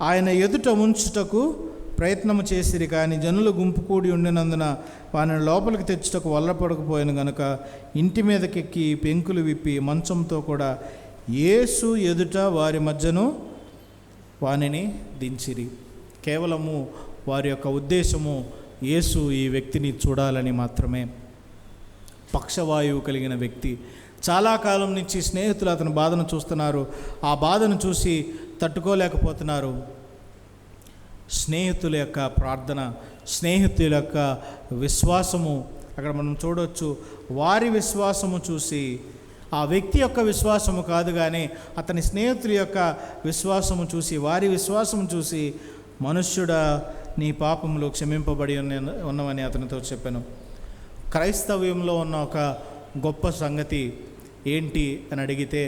ఆయన ఎదుట ఉంచుటకు ప్రయత్నము చేసిరి, కానీ జనులు గుంపు కూడి ఉండినందున వారిని లోపలికి తెచ్చుటకు వల్లపడకపోయాను గనుక ఇంటి మీదకెక్కి పెంకులు విప్పి మంచంతో కూడా యేసు ఎదుట వారి మధ్యను వానిని దించిరి. కేవలము వారి యొక్క ఉద్దేశము యేసు ఈ వ్యక్తిని చూడాలని మాత్రమే. పక్షవాయువు కలిగిన వ్యక్తి, చాలా కాలం నుంచి స్నేహితులు అతని బాధను చూస్తున్నారు, ఆ బాధను చూసి తట్టుకోలేకపోతున్నారు. స్నేహితుల యొక్క ప్రార్థన, స్నేహితుల యొక్క విశ్వాసము అక్కడ మనం చూడవచ్చు. వారి విశ్వాసము చూసి, ఆ వ్యక్తి యొక్క విశ్వాసము కాదు కానీ అతని స్నేహితుల యొక్క విశ్వాసము చూసి, వారి విశ్వాసము చూసి, మనుష్యుడా, నీ పాపములు క్షమింపబడి ఉన్నవని అతనితో చెప్పాను. క్రైస్తవ్యంలో ఉన్న ఒక గొప్ప సంగతి ఏంటి అని అడిగితే,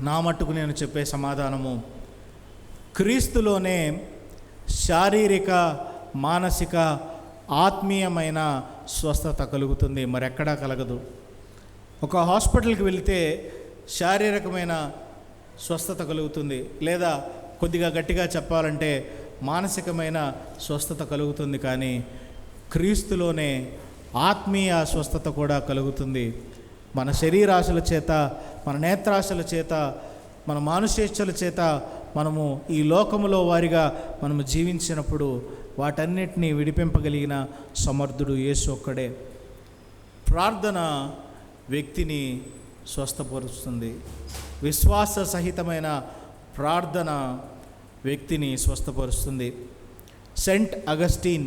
నా మట్టుకు నేను చెప్పే సమాధానము, క్రీస్తులోనే శారీరక, మానసిక, ఆత్మీయమైన స్వస్థత కలుగుతుంది, మరెక్కడా కలగదు. ఒక హాస్పిటల్కి వెళితే శారీరకమైన స్వస్థత కలుగుతుంది, లేదా కొద్దిగా గట్టిగా చెప్పాలంటే మానసికమైన స్వస్థత కలుగుతుంది, కానీ క్రీస్తులోనే ఆత్మీయ స్వస్థత కూడా కలుగుతుంది. మన శరీరాశల చేత, మన నేత్రాశల చేత, మన మానుషేచ్ఛల చేత మనము ఈ లోకములో వారిగా మనము జీవించినప్పుడు వాటన్నిటినీ విడిపింపగలిగిన సమర్థుడు యేసు ఒక్కడే. ప్రార్థన వ్యక్తిని స్వస్థపరుస్తుంది. విశ్వాస సహితమైన ప్రార్థన వ్యక్తిని స్వస్థపరుస్తుంది. సెయింట్ అగస్టిన్,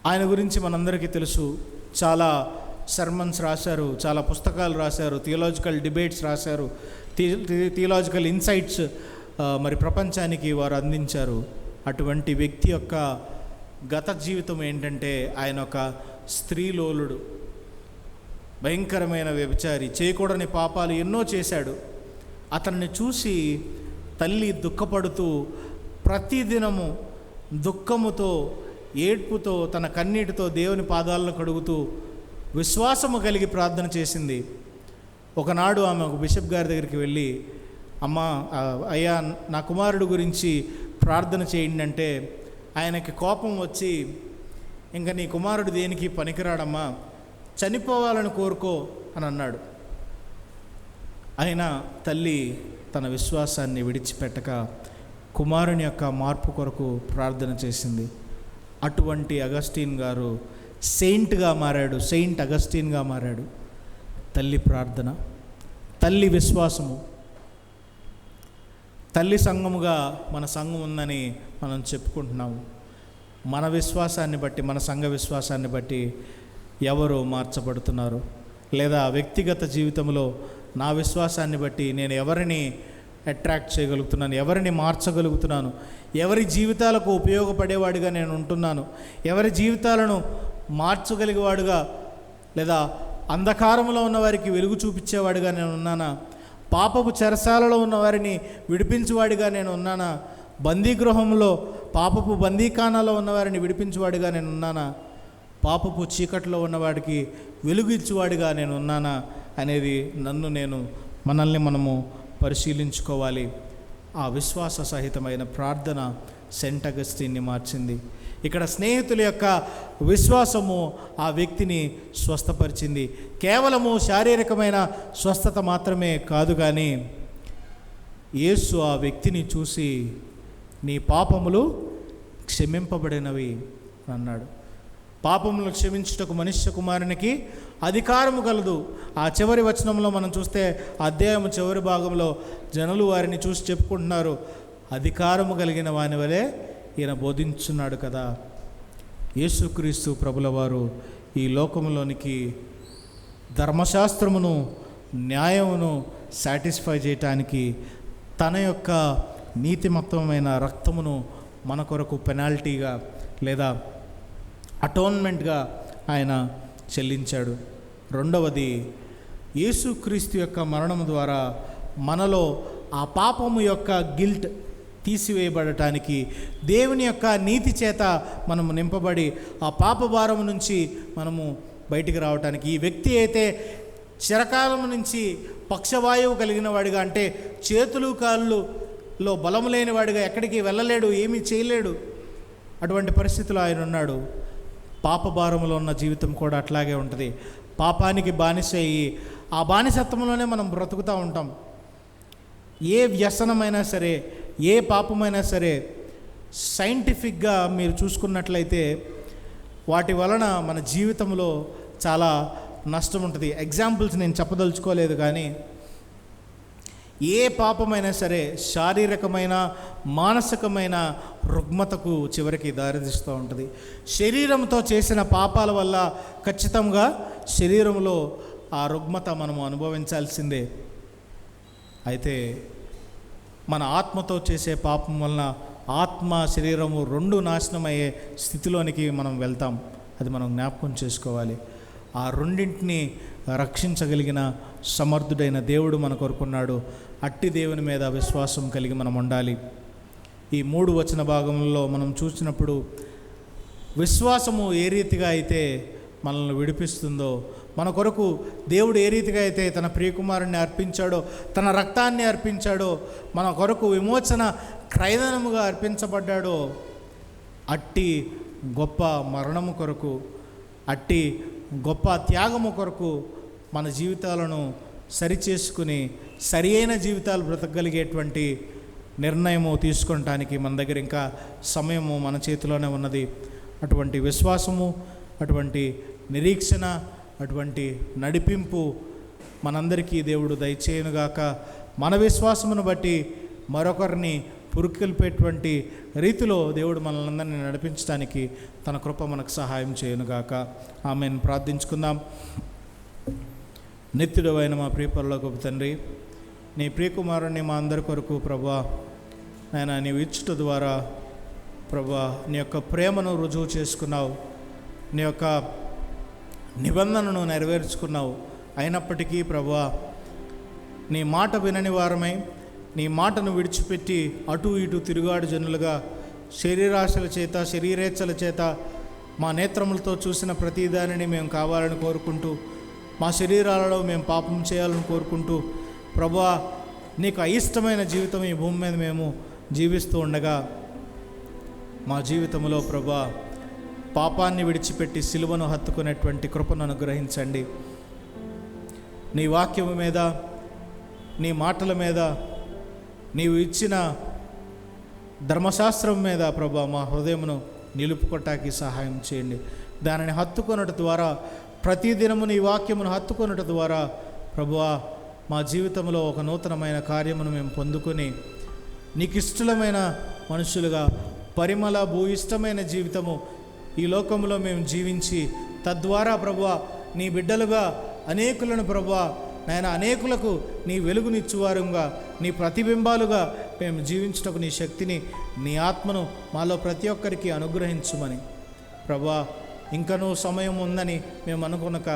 ఆయన గురించి మనందరికీ తెలుసు, చాలా సర్మన్స్ రాశారు, చాలా పుస్తకాలు రాశారు, థియలాజికల్ డిబేట్స్ రాశారు, థియలాజికల్ ఇన్సైట్స్ మరి ప్రపంచానికి వారు అందించారు. అటువంటి వ్యక్తి యొక్క గత జీవితం ఏంటంటే ఆయన ఒక స్త్రీలోలుడు, భయంకరమైన వ్యభిచారి, చేయకూడని పాపాలు ఎన్నో చేశాడు. అతన్ని చూసి తల్లి దుఃఖపడుతూ ప్రతిదినము దుఃఖముతో, ఏడ్పుతో, తన కన్నీటితో దేవుని పాదాలను కడుగుతూ విశ్వాసము కలిగి ప్రార్థన చేసింది. ఒకనాడు ఆమె ఒక బిషప్ గారి దగ్గరికి వెళ్ళి, అమ్మా, అయ్యా, నా కుమారుడు గురించి ప్రార్థన చేయండి అంటే ఆయనకి కోపం వచ్చి, ఇంకా నీ కుమారుడు దేనికి పనికిరాడమ్మా, చనిపోవాలని కోరుకో అని అన్నాడు. అయినా తల్లి తన విశ్వాసాన్ని విడిచిపెట్టక కుమారుని యొక్క మార్పు కొరకు ప్రార్థన చేసింది. అటువంటి అగస్టిన్ గారు సెయింట్గా మారాడు, సెయింట్ అగస్టిన్గా మారాడు. తల్లి ప్రార్థన, తల్లి విశ్వాసము. తల్లి సంఘముగా మన సంఘం ఉందని మనం చెప్పుకుంటున్నాము. మన విశ్వాసాన్ని బట్టి, మన సంఘ విశ్వాసాన్ని బట్టి ఎవరు మార్చబడుతున్నారు? లేదా వ్యక్తిగత జీవితంలో నా విశ్వాసాన్ని బట్టి నేను ఎవరిని అట్రాక్ట్ చేయగలుగుతున్నాను, ఎవరిని మార్చగలుగుతున్నాను, ఎవరి జీవితాలకు ఉపయోగపడేవాడిగా నేను ఉంటున్నాను, ఎవరి జీవితాలను మార్చగలిగేవాడుగా, లేదా అంధకారంలో ఉన్నవారికి వెలుగు చూపించేవాడిగా నేను ఉన్నానా, పాపపు చెరసాలలో ఉన్నవారిని విడిపించేవాడిగా నేను ఉన్నానా, బందీగృహంలో పాపపు బందీఖానాలో ఉన్నవారిని విడిపించేవాడిగా నేను ఉన్నానా, పాపపు చీకట్లో ఉన్నవాడికి వెలుగు ఇచ్చేవాడిగా నేను ఉన్నానా అనేది మనల్ని మనము పరిశీలించుకోవాలి. ఆ విశ్వాస సహితమైన ప్రార్థన సెయింట్ అగస్టిన్ని మార్చింది. ఇక్కడ స్నేహితుల యొక్క విశ్వాసము ఆ వ్యక్తిని స్వస్థపరిచింది. కేవలము శారీరకమైన స్వస్థత మాత్రమే కాదు, కానీ యేసు ఆ వ్యక్తిని చూసి నీ పాపములు క్షమింపబడినవి అన్నాడు. పాపములు క్షమించుటకు మనుష్య కుమారునికి అధికారము కలదు. ఆ చివరి వచనంలో మనం చూస్తే, అధ్యాయం చివరి భాగంలో జనులు వారిని చూసి చెప్పుకుంటున్నారు, అధికారము కలిగిన వాని వలె ఈయన బోధించున్నాడు కదా. యేసుక్రీస్తు ప్రభుల వారు ఈ లోకంలోనికి ధర్మశాస్త్రమును, న్యాయమును సాటిస్ఫై చేయటానికి తన యొక్క నీతిమత్తమైన రక్తమును మన కొరకు పెనాల్టీగా లేదా అటోన్మెంట్గా ఆయన చెల్లించాడు. రెండవది, యేసుక్రీస్తు యొక్క మరణం ద్వారా మనలో ఆ పాపము యొక్క గిల్ట్ తీసివేయబడటానికి, దేవుని యొక్క నీతి చేత మనము నింపబడి ఆ పాప భారము నుంచి మనము బయటికి రావటానికి, ఈ వ్యక్తి అయితే చిరకాలం నుంచి పక్షవాయువు కలిగిన వాడిగా, అంటే చేతులు కాళ్ళులో బలము లేని వాడిగా ఎక్కడికి వెళ్ళలేడు, ఏమీ చేయలేడు, అటువంటి పరిస్థితిలో ఆయన ఉన్నాడు. పాప భారములో ఉన్న జీవితం కూడా అట్లాగే ఉంటుంది. పాపానికి బానిస అయ్యి ఆ బానిసత్వంలోనే మనం బ్రతుకుతూ ఉంటాం. ఏ వ్యసనమైనా సరే, ఏ పాపమైనా సరే, సైంటిఫిక్గా మీరు చూసుకున్నట్లయితే వాటి వలన మన జీవితంలో చాలా నష్టం ఉంటుంది. ఎగ్జాంపుల్స్ నేను చెప్పదలుచుకోలేదు, కానీ ఏ పాపమైనా సరే శారీరకమైన, మానసికమైన రుగ్మతకు చివరికి దారితీస్తూ ఉంటుంది. శరీరంతో చేసిన పాపాల వల్ల ఖచ్చితంగా శరీరంలో ఆ రుగ్మత మనము అనుభవించాల్సిందే. అయితే మన ఆత్మతో చేసే పాపం వలన ఆత్మ, శరీరము రెండు నాశనమయ్యే స్థితిలోనికి మనం వెళ్తాం. అది మనం జ్ఞాపకం చేసుకోవాలి. ఆ రెండింటిని రక్షించగలిగిన సమర్థుడైన దేవుడు మన కొరకున్నాడు. అట్టి దేవుని మీద విశ్వాసం కలిగి మనం ఉండాలి. ఈ 3 వచన భాగంలో మనం చూసినప్పుడు విశ్వాసము ఏ రీతిగా అయితే మనల్ని విడిపిస్తుందో, మన కొరకు దేవుడు ఏ రీతిగా అయితే తన ప్రియకుమారుణ్ణి అర్పించాడో, తన రక్తాన్ని అర్పించాడో, మన కొరకు విమోచన క్రయధనముగా అర్పించబడ్డాడో, అట్టి గొప్ప మరణము కొరకు, అట్టి గొప్ప త్యాగము కొరకు మన జీవితాలను సరిచేసుకుని సరి అయిన జీవితాలు బ్రతకగలిగేటువంటి నిర్ణయము తీసుకోవటానికి మన దగ్గర ఇంకా సమయము మన చేతిలోనే ఉన్నది. అటువంటి విశ్వాసము, అటువంటి నిరీక్షణ, అటువంటి నడిపింపు మనందరికీ దేవుడు దయచేయునుగాక. మన విశ్వాసమును బట్టి మరొకరిని పురుకొల్పేటువంటి రీతిలో దేవుడు మనల్ని నడిపించడానికి తన కృప మనకు సహాయం చేయునుగాక. ఆమెను ప్రార్థించుకుందాం. నిత్యుడు అయిన మా ప్రియపరలోకపు తండ్రి, నీ ప్రియకుమారుణ్ణి మా అందరి కొరకు ప్రభా నాయన నీవు ఇచ్చుట ద్వారా ప్రభా నీ యొక్క ప్రేమను రుజువు చేసుకున్నావు, నీ యొక్క నిబంధనను నెరవేర్చుకున్నావు. అయినప్పటికీ ప్రభా నీ మాట వినని వారమై నీ మాటను విడిచిపెట్టి అటు ఇటు తిరుగాడు జనులుగా శరీరాశల చేత శరీరేచ్ఛల చేత మా నేత్రములతో చూసిన ప్రతిదానిని మేము కావాలని కోరుకుంటూ, మా శరీరాలలో మేము పాపం చేయాలని కోరుకుంటూ ప్రభువా నీకు అయిష్టమైన జీవితం ఈ భూమి మీద మేము జీవిస్తూ ఉండగా మా జీవితంలో ప్రభువా పాపాన్ని విడిచిపెట్టి సిలువను హత్తుకునేటువంటి కృపను అనుగ్రహించండి. నీ వాక్యము మీద, నీ మాటల మీద, నీవు ఇచ్చిన ధర్మశాస్త్రం మీద ప్రభువా మా హృదయమును నిలుపుకోటానికి సహాయం చేయండి. దానిని హత్తుకొనట ద్వారా, ప్రతిదినము నీ వాక్యమును హత్తుకొనట ద్వారా ప్రభువా మా జీవితంలో ఒక నూతనమైన కార్యమును మేము పొందుకొని నీకు ఇష్టమైన మనుషులుగా పరిమళ భూయిష్టమైన జీవితము ఈ లోకంలో మేము జీవించి తద్వారా ప్రభువా నీ బిడ్డలుగా అనేకులను ప్రభువా నాయన అనేకులకు నీ వెలుగునిచ్చువారుగా, నీ ప్రతిబింబాలుగా మేము జీవించుటకు నీ శక్తిని, నీ ఆత్మను మాలో ప్రతి ఒక్కరికి అనుగ్రహించుమని ప్రభువా, ఇంకనూ సమయం ఉందని మేము అనుకునక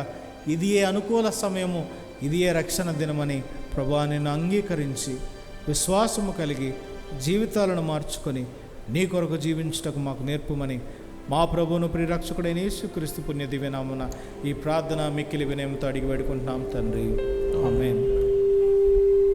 ఇది ఏ అనుకూల సమయము, ఇది ఏ రక్షణ దినమని ప్రభువా నిన్ను అంగీకరించి విశ్వాసము కలిగి జీవితాలను మార్చుకొని నీ కొరకు జీవించుటకు మాకు నేర్పుమని మా ప్రభువును ప్రియరక్షకుడైన యేసుక్రీస్తు పుణ్య దివ్యనామమున ఈ ప్రార్థన మిక్కిలి వినయంతో అడిగి వేడుకుంటున్నాం తండ్రి. ఆమేన్.